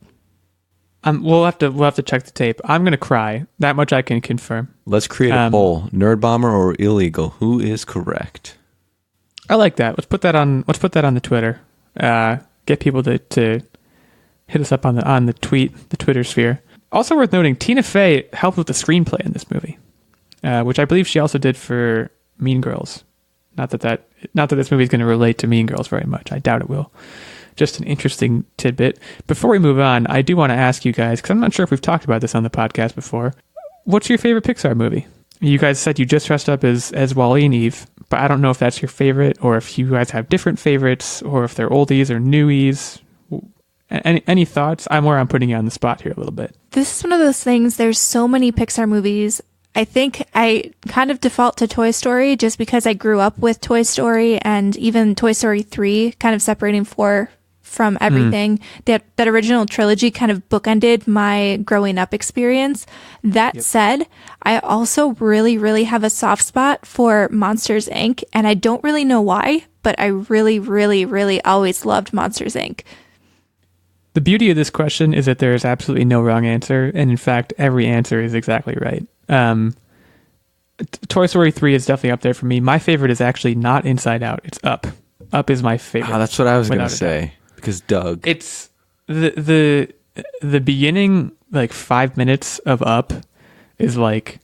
A: We'll have to check the tape. I'm gonna cry. That much I can confirm.
C: Let's create a poll: Nerdbomber or Illeagle? Who is correct?
A: I like that. Let's put that on the Twitter. Get people to hit us up on the Twitter sphere. Also worth noting, Tina Fey helped with the screenplay in this movie, which I believe she also did for Mean Girls. Not that this movie is going to relate to Mean Girls very much. I doubt it will. Just an interesting tidbit. Before we move on, I do want to ask you guys, because I'm not sure if we've talked about this on the podcast before. What's your favorite Pixar movie? You guys said you just dressed up as Wall-E and Eve, but I don't know if that's your favorite, or if you guys have different favorites, or if they're oldies or newies. Any thoughts? I'm putting you on the spot here a little bit.
B: This is one of those things. There's so many Pixar movies. I think I kind of default to Toy Story just because I grew up with Toy Story, and even Toy Story 3 kind of separating 4 from everything. That original trilogy kind of bookended my growing up experience. That said, I also really, really have a soft spot for Monsters, Inc. And I don't really know why, but I really, really, really always loved Monsters, Inc.
A: The beauty of this question is that there is absolutely no wrong answer, and in fact, every answer is exactly right. Toy Story 3 is definitely up there for me. My favorite is actually not Inside Out; it's Up. Up is my favorite.
C: Oh, that's what I was going to say. Because Doug,
A: it's the beginning, like 5 minutes of Up, is like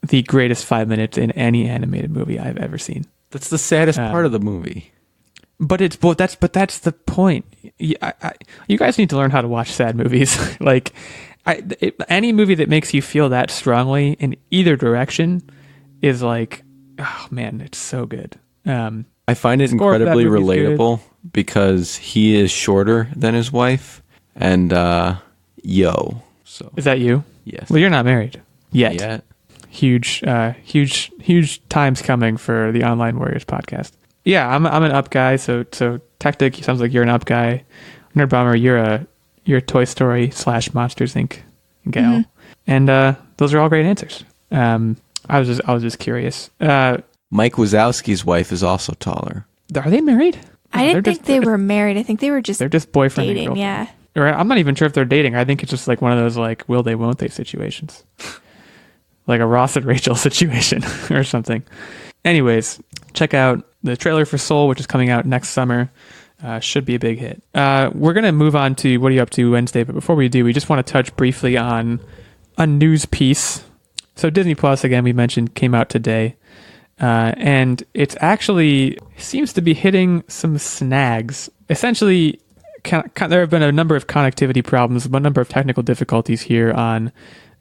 A: the greatest 5 minutes in any animated movie I've ever seen.
C: That's the saddest part of the movie.
A: But that's the point. You guys need to learn how to watch sad movies. Like, any movie that makes you feel that strongly in either direction is like, oh man, it's so good.
C: I find it incredibly relatable because he is shorter than his wife, and So
A: is that you?
C: Yes.
A: Well, you're not married yet. huge times coming for the Online Warriors podcast. Yeah, I'm an up guy. So Techtic, sounds like you're an up guy. Nerdbomber, you're a Toy Story / Monsters Inc. gal, and those are all great answers. I was just curious.
C: Mike Wazowski's wife is also taller.
A: Are they married?
B: I didn't think they were married. I think they were just
A: they're just boyfriend
B: dating.
A: and girlfriend.
B: Yeah.
A: Or I'm not even sure if they're dating. I think it's just like one of those like will they won't they situations, like a Ross and Rachel situation or something. Anyways, check out the trailer for Soul, which is coming out next summer. Should be a big hit. We're going to move on to What Are You Up To Wednesday, but before we do, we just want to touch briefly on a news piece. So Disney Plus, again, we mentioned, came out today, and it's actually seems to be hitting some snags. Essentially, there have been a number of connectivity problems, a number of technical difficulties here on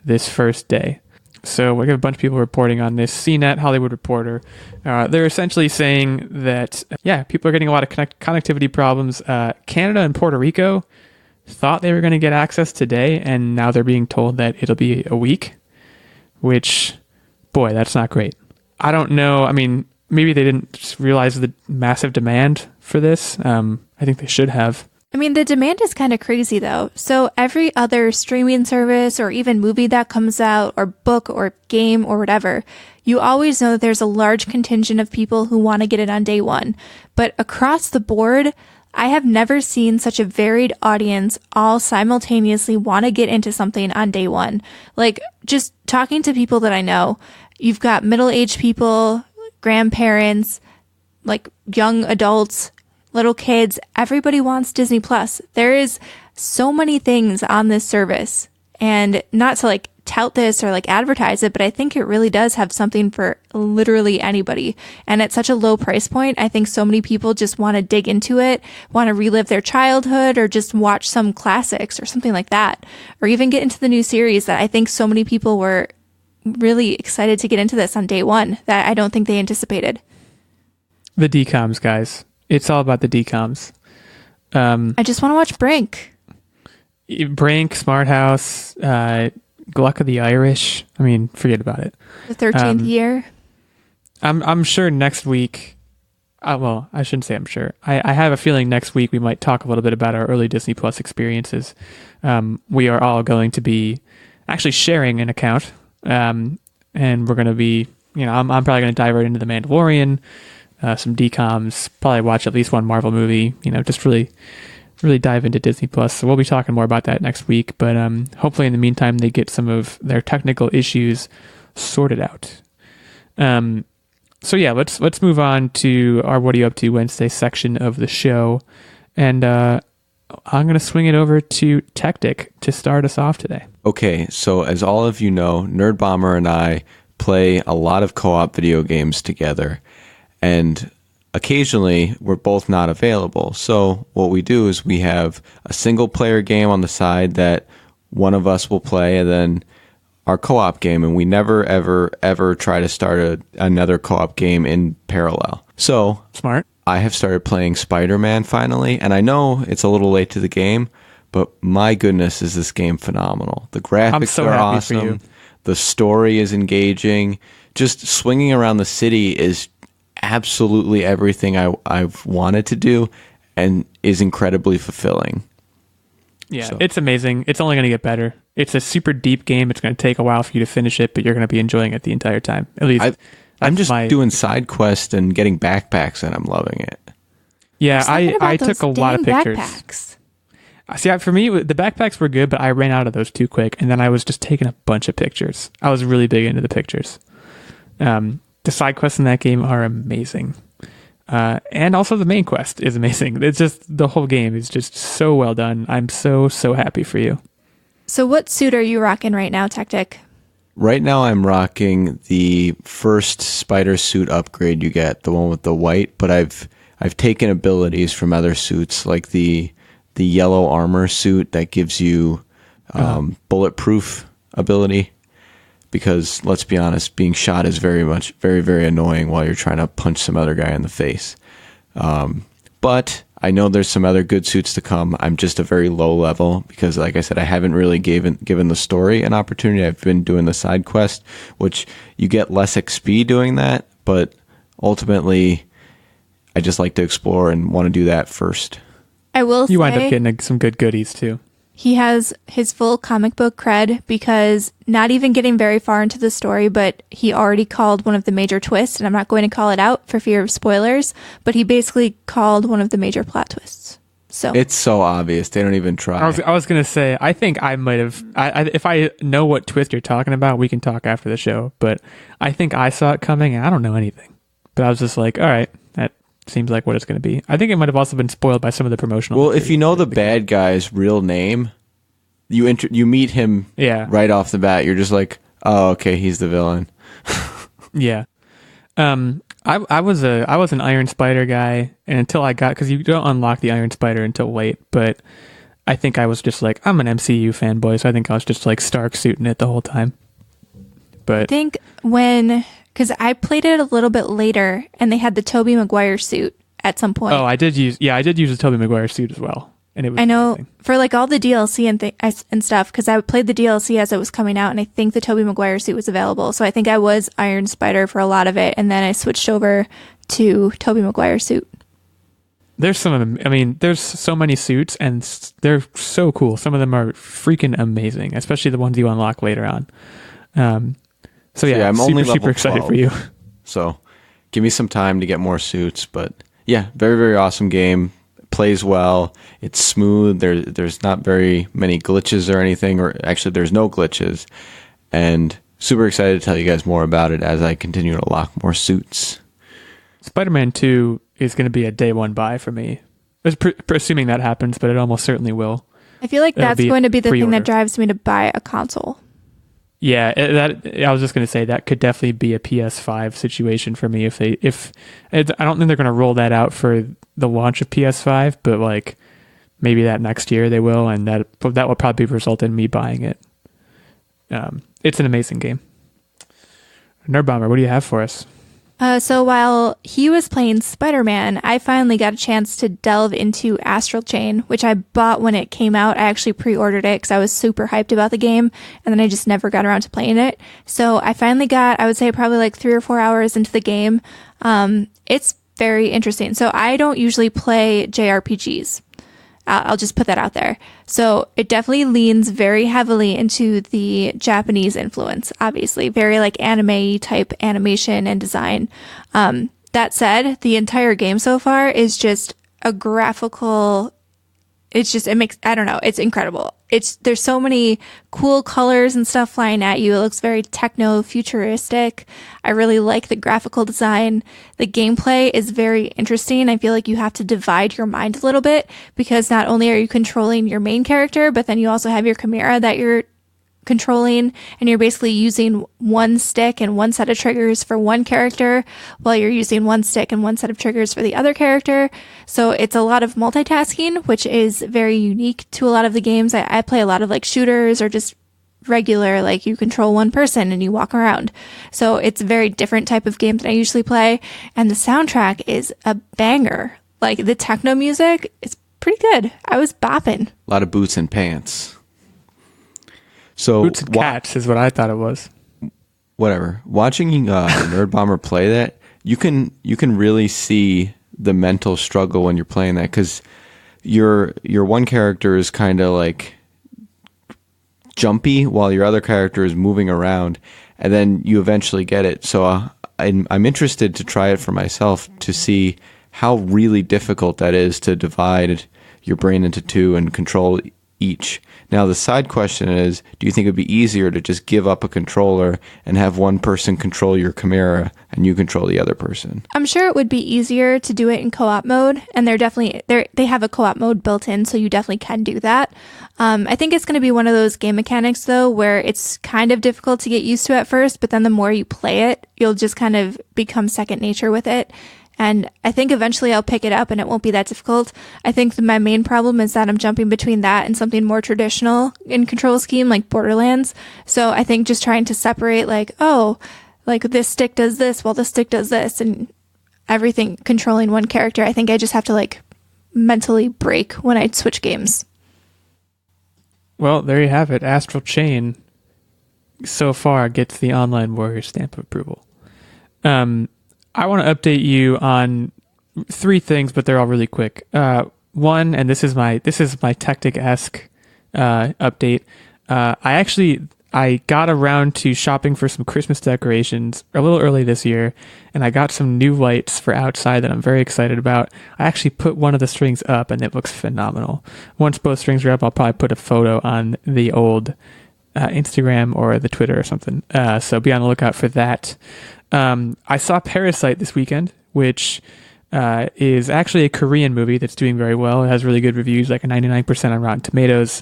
A: this first day. So we have a bunch of people reporting on this. CNET, Hollywood Reporter, they're essentially saying that, people are getting a lot of connectivity problems. Canada and Puerto Rico thought they were going to get access today, and now they're being told that it'll be a week, which, boy, that's not great. I don't know. I mean, maybe they didn't realize the massive demand for this. I think they should have.
B: I mean, the demand is kind of crazy, though. So every other streaming service or even movie that comes out or book or game or whatever, you always know that there's a large contingent of people who want to get it on day one. But across the board, I have never seen such a varied audience all simultaneously want to get into something on day one. Like, just talking to people that I know, you've got middle-aged people, grandparents, like young adults, little kids, everybody wants Disney Plus. There is so many things on this service, and not to like tout this or like advertise it, but I think it really does have something for literally anybody. And at such a low price point, I think so many people just want to dig into it, want to relive their childhood, or just watch some classics or something like that, or even get into the new series that I think so many people were really excited to get into this on day one that I don't think they anticipated.
A: The DComs, guys. It's all about the DComs.
B: I just want to watch Brink.
A: Smart House, Gluck of the Irish. I mean, forget about it.
B: The 13th year.
A: I'm sure next week. Well, I shouldn't say I'm sure. I have a feeling next week we might talk a little bit about our early Disney Plus experiences. We are all going to be actually sharing an account, and we're going to be. I'm probably going to dive right into The Mandalorian. Some DComs, probably watch at least one Marvel movie, just really dive into Disney Plus. So we'll be talking more about that next week, but hopefully in the meantime they get some of their technical issues sorted out. So yeah, let's move on to our What Are You Up To Wednesday section of the show, and I'm going to swing it over to Techtic to start us off today.
C: Okay, so as all of you know, Nerdbomber and I play a lot of co-op video games together. And occasionally, we're both not available. So what we do is we have a single-player game on the side that one of us will play, and then our co-op game. And we never, ever, ever try to start another co-op game in parallel. So
A: smart.
C: I have started playing Spider-Man finally, and I know it's a little late to the game, but my goodness, is this game phenomenal. The graphics are awesome. For you. The story is engaging. Just swinging around the city is absolutely everything I've wanted to do, and is incredibly fulfilling.
A: Yeah, so. It's amazing. It's only going to get better. It's a super deep game. It's going to take a while for you to finish it, but you're going to be enjoying it the entire time. At least
C: I'm just doing side quests and getting backpacks, and I'm loving it.
A: Yeah, I took a lot of pictures.
B: Backpacks.
A: See, for me, the backpacks were good, but I ran out of those too quick, and then I was just taking a bunch of pictures. I was really big into the pictures. The side quests in that game are amazing. And also the main quest is amazing. It's just, the whole game is just so well done. I'm so happy for you.
B: So what suit are you rocking right now, Techtic?
C: Right now I'm rocking the first spider suit upgrade you get, the one with the white, but I've taken abilities from other suits, like the yellow armor suit that gives you bulletproof ability. Because let's be honest, being shot is very, very annoying while you're trying to punch some other guy in the face. But I know there's some other good suits to come. I'm just a very low level because, like I said, I haven't really given the story an opportunity. I've been doing the side quest, which you get less XP doing that, but ultimately, I just like to explore and want to do that first.
B: I will say,
A: You wind up getting some good goodies too.
B: he has his full comic book cred because not even getting very far into the story, but he already called one of the major twists, and I'm not going to call it out for fear of spoilers, but he basically called one of the major plot twists. So
C: It's so obvious. They don't even try.
A: I was going to say, I think I might have, if I know what twist you're talking about, we can talk after the show, but I think I saw it coming and I don't know anything. But I was just like, all right, that seems like what it's going to be. I think it might have also been spoiled by some of the promotional.
C: Well, if you know the bad guy's real name, you meet him right off the bat. You're just like, oh, okay, he's the villain.
A: Yeah. I was an Iron Spider guy, and until I got, because you don't unlock the Iron Spider until late, but I think I was just like, I'm an MCU fanboy, so I think I was just like Stark suiting it the whole time. But
B: I think because I played it a little bit later, and they had the Tobey Maguire suit at some point.
A: Oh, I did use the Tobey Maguire suit as well, and it was.
B: I know
A: amazing.
B: for like all the DLC and stuff, because I played the DLC as it was coming out, and I think the Tobey Maguire suit was available. So I think I was Iron Spider for a lot of it, and then I switched over to Tobey Maguire suit.
A: There's some of them. I mean, there's so many suits, and they're so cool. Some of them are freaking amazing, especially the ones you unlock later on. So yeah,
C: I'm
A: super,
C: only level
A: super excited
C: 12,
A: for you.
C: So give me some time to get more suits. But yeah, very, very awesome game. Plays well. It's smooth. There's not very many glitches or anything, or actually there's no glitches. And super excited to tell you guys more about it as I continue to lock more suits.
A: Spider-Man 2 is going to be a day one buy for me. Assuming that happens, but it almost certainly will.
B: I feel like that's going to be the thing
A: pre-order.
B: that drives me to buy a console.
A: Yeah, I was just going to say that could definitely be a PS5 situation for me if I don't think they're going to roll that out for the launch of PS5, but like maybe that next year they will, and that will probably result in me buying it. It's an amazing game. Nerdbomber, what do you have for us?
B: So while he was playing Spider-Man, I finally got a chance to delve into Astral Chain, which I bought when it came out. I actually pre-ordered it because I was super hyped about the game, and then I just never got around to playing it. So I finally got, I would say probably like 3 or 4 hours into the game. It's very interesting. So I don't usually play JRPGs. I'll just put that out there. So it definitely leans very heavily into the Japanese influence, obviously. Very like anime type animation and design. That said, the entire game so far is just a graphical... it's incredible. There's so many cool colors and stuff flying at you. It looks very techno-futuristic. I really like the graphical design. The gameplay is very interesting. I feel like you have to divide your mind a little bit because not only are you controlling your main character, but then you also have your chimera that you're controlling, and you're basically using one stick and one set of triggers for one character while you're using one stick and one set of triggers for the other character. So it's a lot of multitasking, which is very unique to a lot of the games. I play a lot of like shooters or just regular, like you control one person and you walk around. So it's a very different type of game than I usually play. And the soundtrack is a banger. Like the techno music is pretty good. I was bopping.
C: A lot of boots and pants. So
A: Boots and Cats is what I thought it was.
C: Whatever. Watching Nerdbomber play that, you can really see the mental struggle when you're playing that, because your one character is kind of like jumpy while your other character is moving around, and then you eventually get it. So I'm interested to try it for myself to see how really difficult that is to divide your brain into two and control each. Now, the side question is, do you think it would be easier to just give up a controller and have one person control your chimera and you control the other person?
B: I'm sure it would be easier to do it in co-op mode, and they have a co-op mode built in, so you definitely can do that. I think it's going to be one of those game mechanics, though, where it's kind of difficult to get used to at first, but then the more you play it, you'll just kind of become second nature with it. And I think eventually I'll pick it up and it won't be that difficult. I think my main problem is that I'm jumping between that and something more traditional in control scheme like Borderlands. So I think just trying to separate like this stick does this while this stick does this and everything controlling one character. I think I just have to like mentally break when I switch games.
A: Well, there you have it. Astral Chain so far gets the Online Warrior stamp of approval. I want to update you on 3 things, but they're all really quick. One, and this is my Techtic-esque update. I got around to shopping for some Christmas decorations a little early this year, and I got some new lights for outside that I'm very excited about. I actually put one of the strings up, and it looks phenomenal. Once both strings are up, I'll probably put a photo on the old Instagram or the Twitter or something. So be on the lookout for that. I saw Parasite this weekend, which is actually a Korean movie that's doing very well. It has really good reviews, like a 99% on Rotten Tomatoes.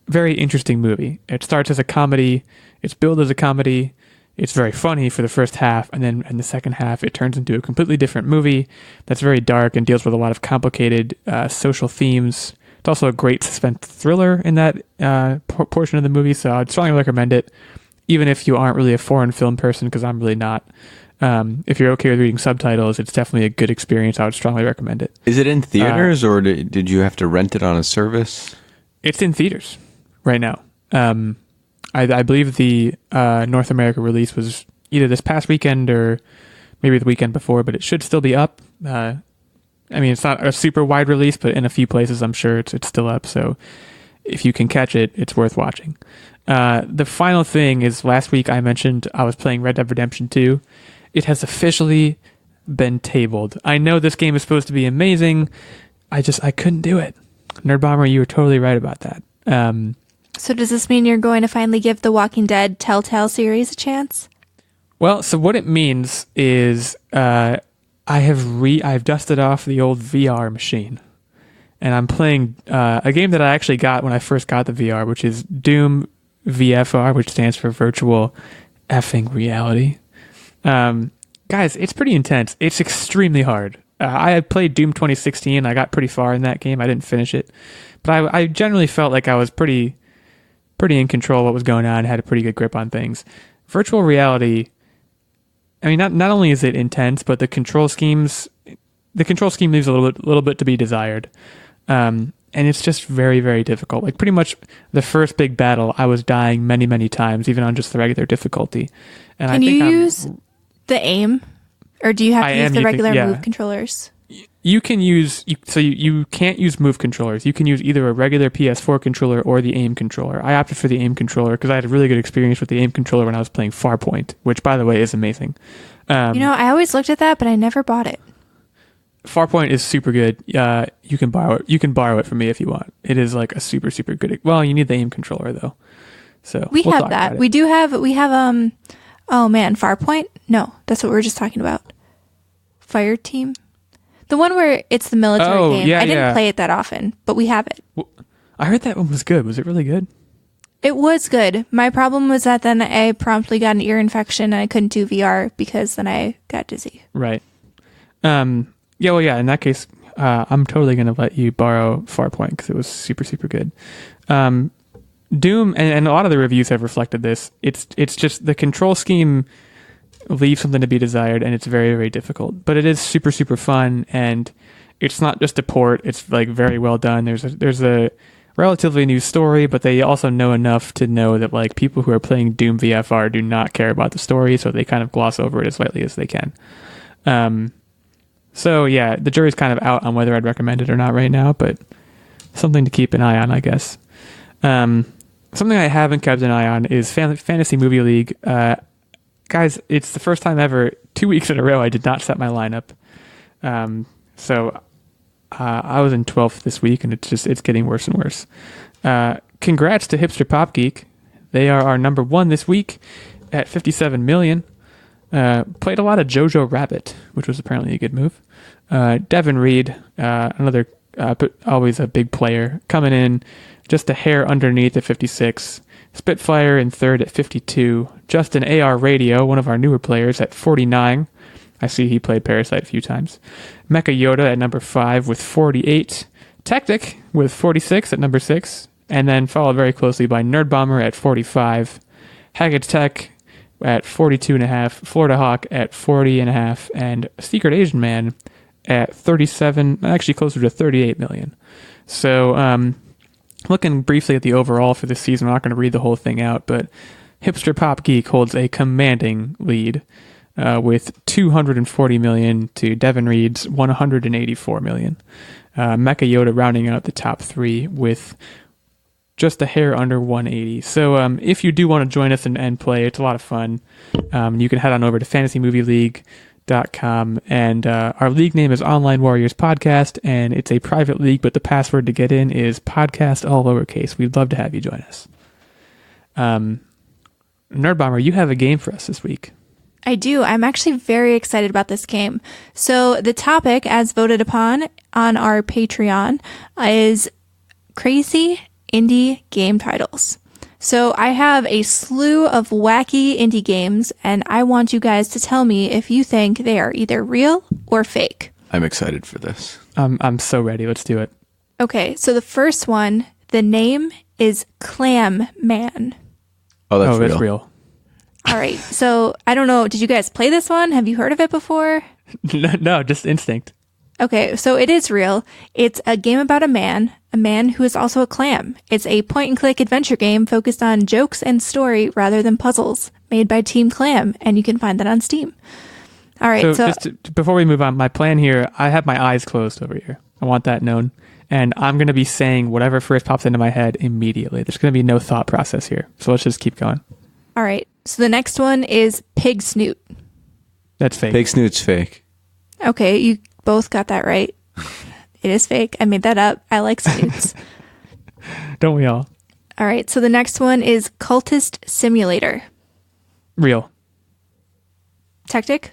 A: Very interesting movie. It starts as a comedy. It's billed as a comedy. It's very funny for the first half, and then in the second half, it turns into a completely different movie that's very dark and deals with a lot of complicated social themes. It's also a great suspense thriller in that portion of the movie, so I'd strongly recommend it, even if you aren't really a foreign film person, because I'm really not. If you're okay with reading subtitles, it's definitely a good experience. I would strongly recommend it.
C: Is it in theaters, or did you have to rent it on a service?
A: It's in theaters right now. I believe the North America release was either this past weekend or maybe the weekend before, but it should still be up. I mean, it's not a super wide release, but in a few places, I'm sure it's still up. So if you can catch it, it's worth watching. The final thing is, last week I mentioned I was playing Red Dead Redemption 2. It has officially been tabled. I know this game is supposed to be amazing. I couldn't do it. Nerdbomber, you were totally right about that.
B: So does this mean you're going to finally give the Walking Dead Telltale series a chance?
A: Well, so what it means is I've dusted off the old VR machine, and I'm playing a game that I actually got when I first got the VR, which is Doom VFR, which stands for Virtual Effing Reality. Guys, it's pretty intense. It's extremely hard. I had played Doom 2016. I got pretty far in that game. I didn't finish it, but I generally felt like I was pretty in control of what was going on, had a pretty good grip on things. Virtual reality, I mean, not only is it intense, but the control scheme leaves a little bit to be desired. And it's just very, very difficult. Like, pretty much the first big battle, I was dying many, many times, even on just the regular difficulty. And
B: Can you use the aim? Or do you have to use the regular move controllers?
A: You can use, you can't use move controllers. You can use either a regular PS4 controller or the aim controller. I opted for the aim controller because I had a really good experience with the aim controller when I was playing Farpoint, which, by the way, is amazing.
B: I always looked at that, but I never bought it.
A: Farpoint is super good. You can borrow it. You can borrow it from me if you want. It is like a super, super good. Well, you need the aim controller though. So
B: we'll have that. We have oh man, Farpoint? No, that's what we were just talking about. Fire Team? The one where it's the military game.
A: Yeah,
B: I didn't play it that often, but we have it.
A: Well, I heard that one was good. Was it really good?
B: It was good. My problem was that then I promptly got an ear infection and I couldn't do VR because then I got dizzy.
A: Right. In that case, I'm totally going to let you borrow Farpoint because it was super, super good. Doom, and a lot of the reviews have reflected this. It's just the control scheme leaves something to be desired, and it's very, very difficult. But it is super, super fun, and it's not just a port. It's like very well done. There's a relatively new story, but they also know enough to know that like people who are playing Doom VFR do not care about the story, so they kind of gloss over it as lightly as they can. So yeah, the jury's kind of out on whether I'd recommend it or not right now, but something to keep an eye on, I guess. Something I haven't kept an eye on is Fantasy Movie League. Guys, it's the first time ever, 2 weeks in a row, I did not set my lineup. So I was in 12th this week, and it's getting worse and worse. Congrats to HipsterPopGeek. They are our number one this week at 57 million. Played a lot of Jojo Rabbit, which was apparently a good move. Devin Reed, another but always a big player, coming in just a hair underneath at 56. Spitfire in third at 52. Justin AR Radio, one of our newer players, at 49. I see he played Parasite a few times. Mecha Yoda at number 5 with 48. Techtic with 46 at number 6. And then followed very closely by Nerdbomber at 45. Haggard's Tech at 42.5. Florida Hawk at 40.5. And Secret Asian Man at 37, actually closer to 38 million. So, looking briefly at the overall for this season, I'm not going to read the whole thing out, but HipsterPopGeek holds a commanding lead with 240 million to Devin Reed's 184 million. Mecha Yoda rounding out the top three with just a hair under 180. So if you do want to join us and play, it's a lot of fun. You can head on over to fantasymovieleague.com, and our league name is Online Warriors Podcast, and it's a private league, but the password to get in is podcast all lowercase. We'd love to have you join us. Nerdbomber, you have a game for us this week.
B: I do. I'm actually very excited about this game. So the topic, as voted upon on our Patreon, is crazy indie game titles. So I have a slew of wacky indie games, and I want you guys to tell me if you think they are either real or fake.
C: I'm excited for this.
A: I'm so ready. Let's do it.
B: Okay, so the first one, the name is Clam Man.
C: Oh, that's real.
A: That's real.
B: All right, so I don't know. Did you guys play this one? Have you heard of it before?
A: No, just instinct.
B: Okay, so it is real. It's a game about a man who is also a clam. It's a point-and-click adventure game focused on jokes and story rather than puzzles, made by Team Clam, and you can find that on Steam. All right, so
A: before we move on, my plan here, I have my eyes closed over here. I want that known. And I'm going to be saying whatever first pops into my head immediately. There's going to be no thought process here. So let's just keep going.
B: All right, so the next one is Pig Snoot.
A: That's fake.
C: Pig Snoot's fake.
B: Okay, you both got that right. It is fake. I made that up. I like snoots.
A: Don't we all?
B: All right, so the next one is Cultist Simulator.
A: Real.
B: Tactic?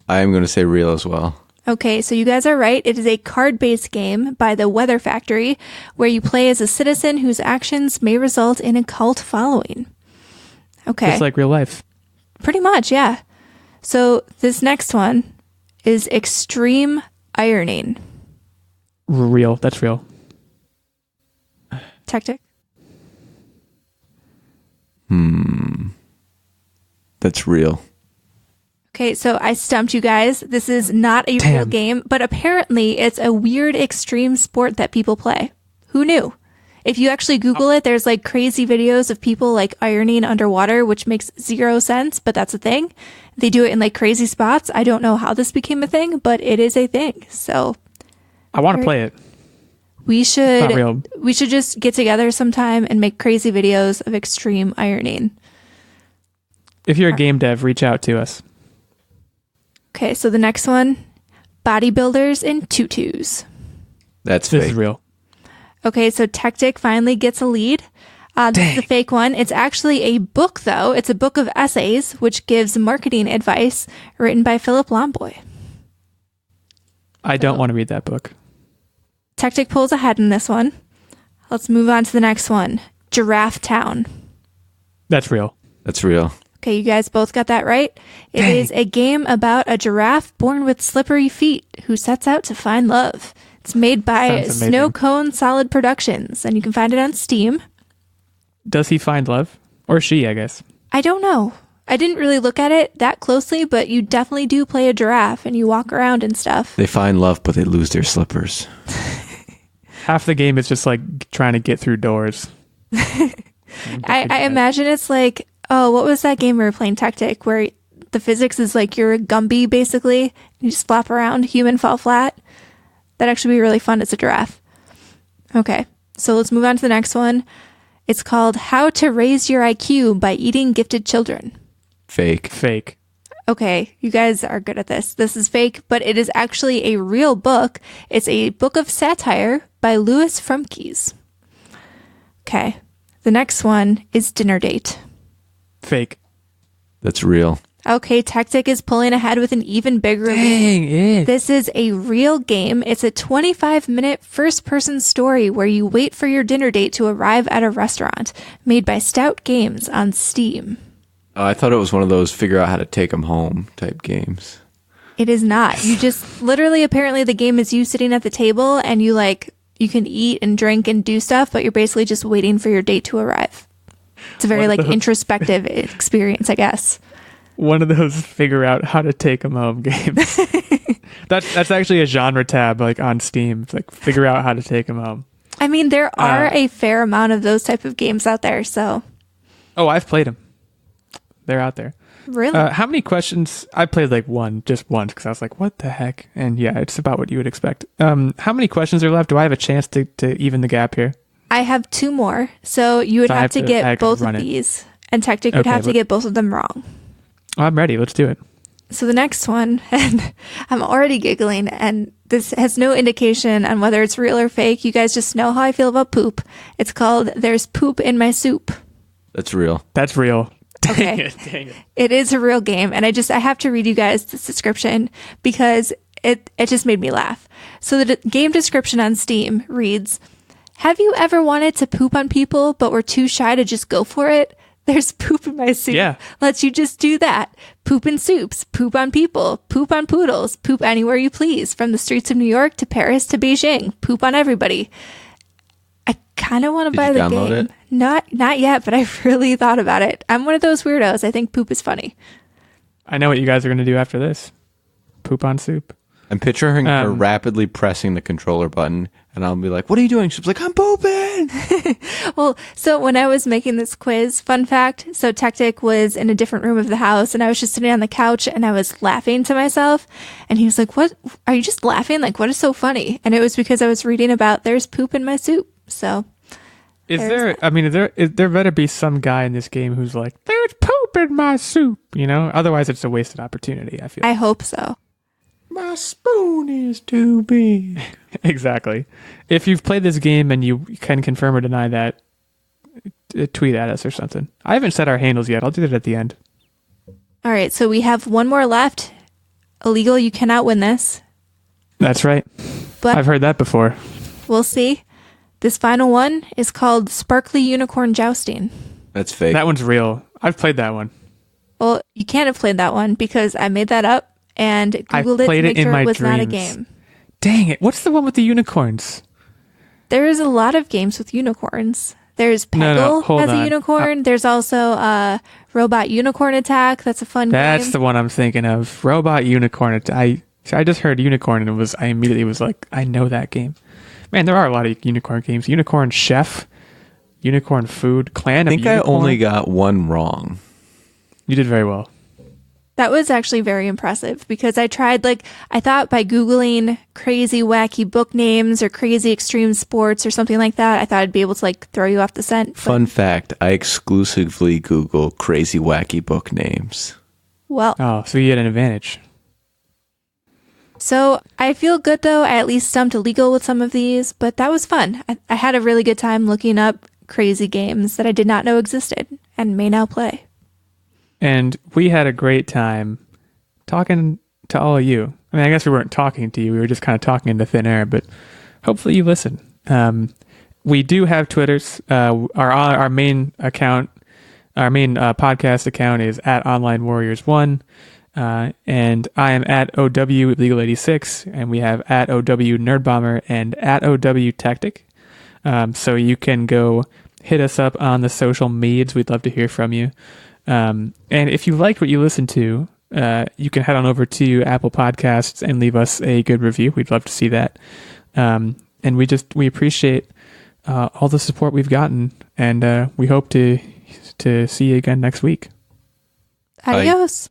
C: I am going to say real as well.
B: Okay, so you guys are right. It is a card-based game by the Weather Factory where you play as a citizen whose actions may result in a cult following. Okay.
A: Just like real life.
B: Pretty much, yeah. So this next one is Extreme Ironing.
A: Real. That's real.
B: Tactic?
C: That's real.
B: Okay, so I stumped you guys. This is not a real game, but apparently it's a weird extreme sport that people play. Who knew? If you actually Google it, there's like crazy videos of people like ironing underwater, which makes zero sense, but that's a thing. They do it in like crazy spots. I don't know how this became a thing, but it is a thing. So
A: I want to play it.
B: We should
A: Not real.
B: we should just get together sometime and make crazy videos of extreme ironing.
A: If you're a game dev, reach out to us.
B: Okay, so the next one, bodybuilders in tutus.
C: That's
A: This
C: fake.
A: is real.
B: Okay, so Tactic finally gets a lead. This is the fake one. It's actually a book, though. It's a book of essays, which gives marketing advice written by Philip Lomboy.
A: I don't want to read that book.
B: Tactic pulls ahead in this one. Let's move on to the next one. Giraffe Town.
A: That's real.
C: That's real.
B: Okay, you guys both got that right. It is a game about a giraffe born with slippery feet who sets out to find love. It's made by
A: Sounds amazing.
B: Snow Cone Solid Productions, and you can find it on Steam.
A: Does he find love? Or she, I guess.
B: I don't know. I didn't really look at it that closely, but you definitely do play a giraffe and you walk around and stuff.
C: They find love, but they lose their slippers.
A: Half the game is just like trying to get through doors.
B: I imagine it's like, oh, what was that game we were playing, Tactic, where the physics is like you're a Gumby, basically. You just flop around, human fall flat. That'd actually be really fun as a giraffe. Okay, so let's move on to the next one. It's called How to Raise Your IQ by Eating Gifted Children.
C: Fake.
A: Fake.
B: Okay, you guys are good at this. This is fake, but it is actually a real book. It's a book of satire by Louis Frumkes. Okay, the next one is Dinner Date.
A: Fake.
C: That's real.
B: Okay, Tactic is pulling ahead with an even bigger lead.
A: Dang it.
B: This is a real game. It's a 25-minute first-person story where you wait for your dinner date to arrive at a restaurant, made by Stout Games on Steam.
C: I thought it was one of those figure out how to take them home type games.
B: It is not. You just literally, apparently the game is you sitting at the table and you can eat and drink and do stuff, but you're basically just waiting for your date to arrive. It's a very introspective experience, I guess.
A: one of those figure out how to take them home games. That's actually a genre tab like on Steam. It's like figure out how to take them home.
B: I mean, there are a fair amount of those type of games out there, so.
A: Oh, I've played them. They're out there.
B: Really?
A: How many questions? I played like just once because I was like, what the heck? And yeah, it's about what you would expect. How many questions are left? Do I have a chance to even the gap here?
B: I have 2 more. So you would have to get both of these. And Techtic would have to get both of them wrong.
A: Oh, I'm ready. Let's do it.
B: So the next one, and I'm already giggling, and this has no indication on whether it's real or fake. You guys just know how I feel about poop. It's called There's Poop in My Soup.
C: That's real.
A: That's real.
B: Okay.
A: Dang it.
B: It is a real game, and I have to read you guys the description because it just made me laugh. So the game description on Steam reads, have you ever wanted to poop on people but were too shy to just go for it? There's poop in my soup.
A: Yeah.
B: Lets you just do that. Poop in soups, poop on people, poop on poodles, poop anywhere you please, from the streets of New York to Paris to Beijing. Poop on everybody. I kind of want to buy the
C: download
B: game.
C: it?
B: Not yet, but I really thought about it. I'm one of those weirdos. I think poop is funny.
A: I know what you guys are going to do after this. Poop on soup.
C: I'm picturing her rapidly pressing the controller button, and I'll be like, what are you doing? She's like, I'm pooping.
B: Well, so when I was making this quiz, fun fact, so Techtic was in a different room of the house, and I was just sitting on the couch, and I was laughing to myself, and he was like, what? Are you just laughing? Like, what is so funny? And it was because I was reading about there's poop in my soup. So
A: there better be some guy in this game who's like, there's poop in my soup, you know? Otherwise, it's a wasted opportunity, I feel.
B: I hope so.
C: My spoon is too big.
A: Exactly. If you've played this game and you can confirm or deny that, tweet at us or something. I haven't set our handles yet. I'll do that at the end.
B: All right, so we have one more left. Illegal, you cannot win this.
A: That's right.
B: But
A: I've heard that before.
B: We'll see. This final one is called Sparkly Unicorn Jousting.
C: That's fake.
A: That one's real. I've played that one.
B: Well, you can't have played that one because I made that up and Googled it to make sure it was not a game.
A: Dang it. What's the one with the unicorns?
B: There is a lot of games with unicorns. There's Peggle
A: hold
B: has a
A: on.
B: unicorn. There's also Robot Unicorn Attack. That's a fun game.
A: That's the one I'm thinking of. Robot Unicorn. I just heard unicorn and I immediately was like, I know that game. Man, there are a lot of unicorn games. Unicorn Chef, Unicorn Food, Clan of
C: I think
A: Unicorn.
C: I only got one wrong.
A: You did very well.
B: That was actually very impressive because I tried, I thought by Googling crazy, wacky book names or crazy extreme sports or something like that, I thought I'd be able to, throw you off the scent.
C: Fun fact, I exclusively Google crazy, wacky book names.
B: Well.
A: Oh, so you had an advantage.
B: So I feel good, though. I at least stumped Illeagle with some of these, but that was fun. I had a really good time looking up crazy games that I did not know existed and may now play.
A: And we had a great time talking to all of you. I mean, I guess we weren't talking to you. We were just kind of talking into thin air, but hopefully you listen. We do have Twitters. Our main account, our main podcast account is at Online Warriors 1. And I am at OW Legal86, and we have at OW Nerdbomber and at OW Tactic. So you can go hit us up on the social medias. We'd love to hear from you. And if you liked what you listened to, you can head on over to Apple Podcasts and leave us a good review. We'd love to see that. And we appreciate all the support we've gotten, and we hope to see you again next week.
B: Adios.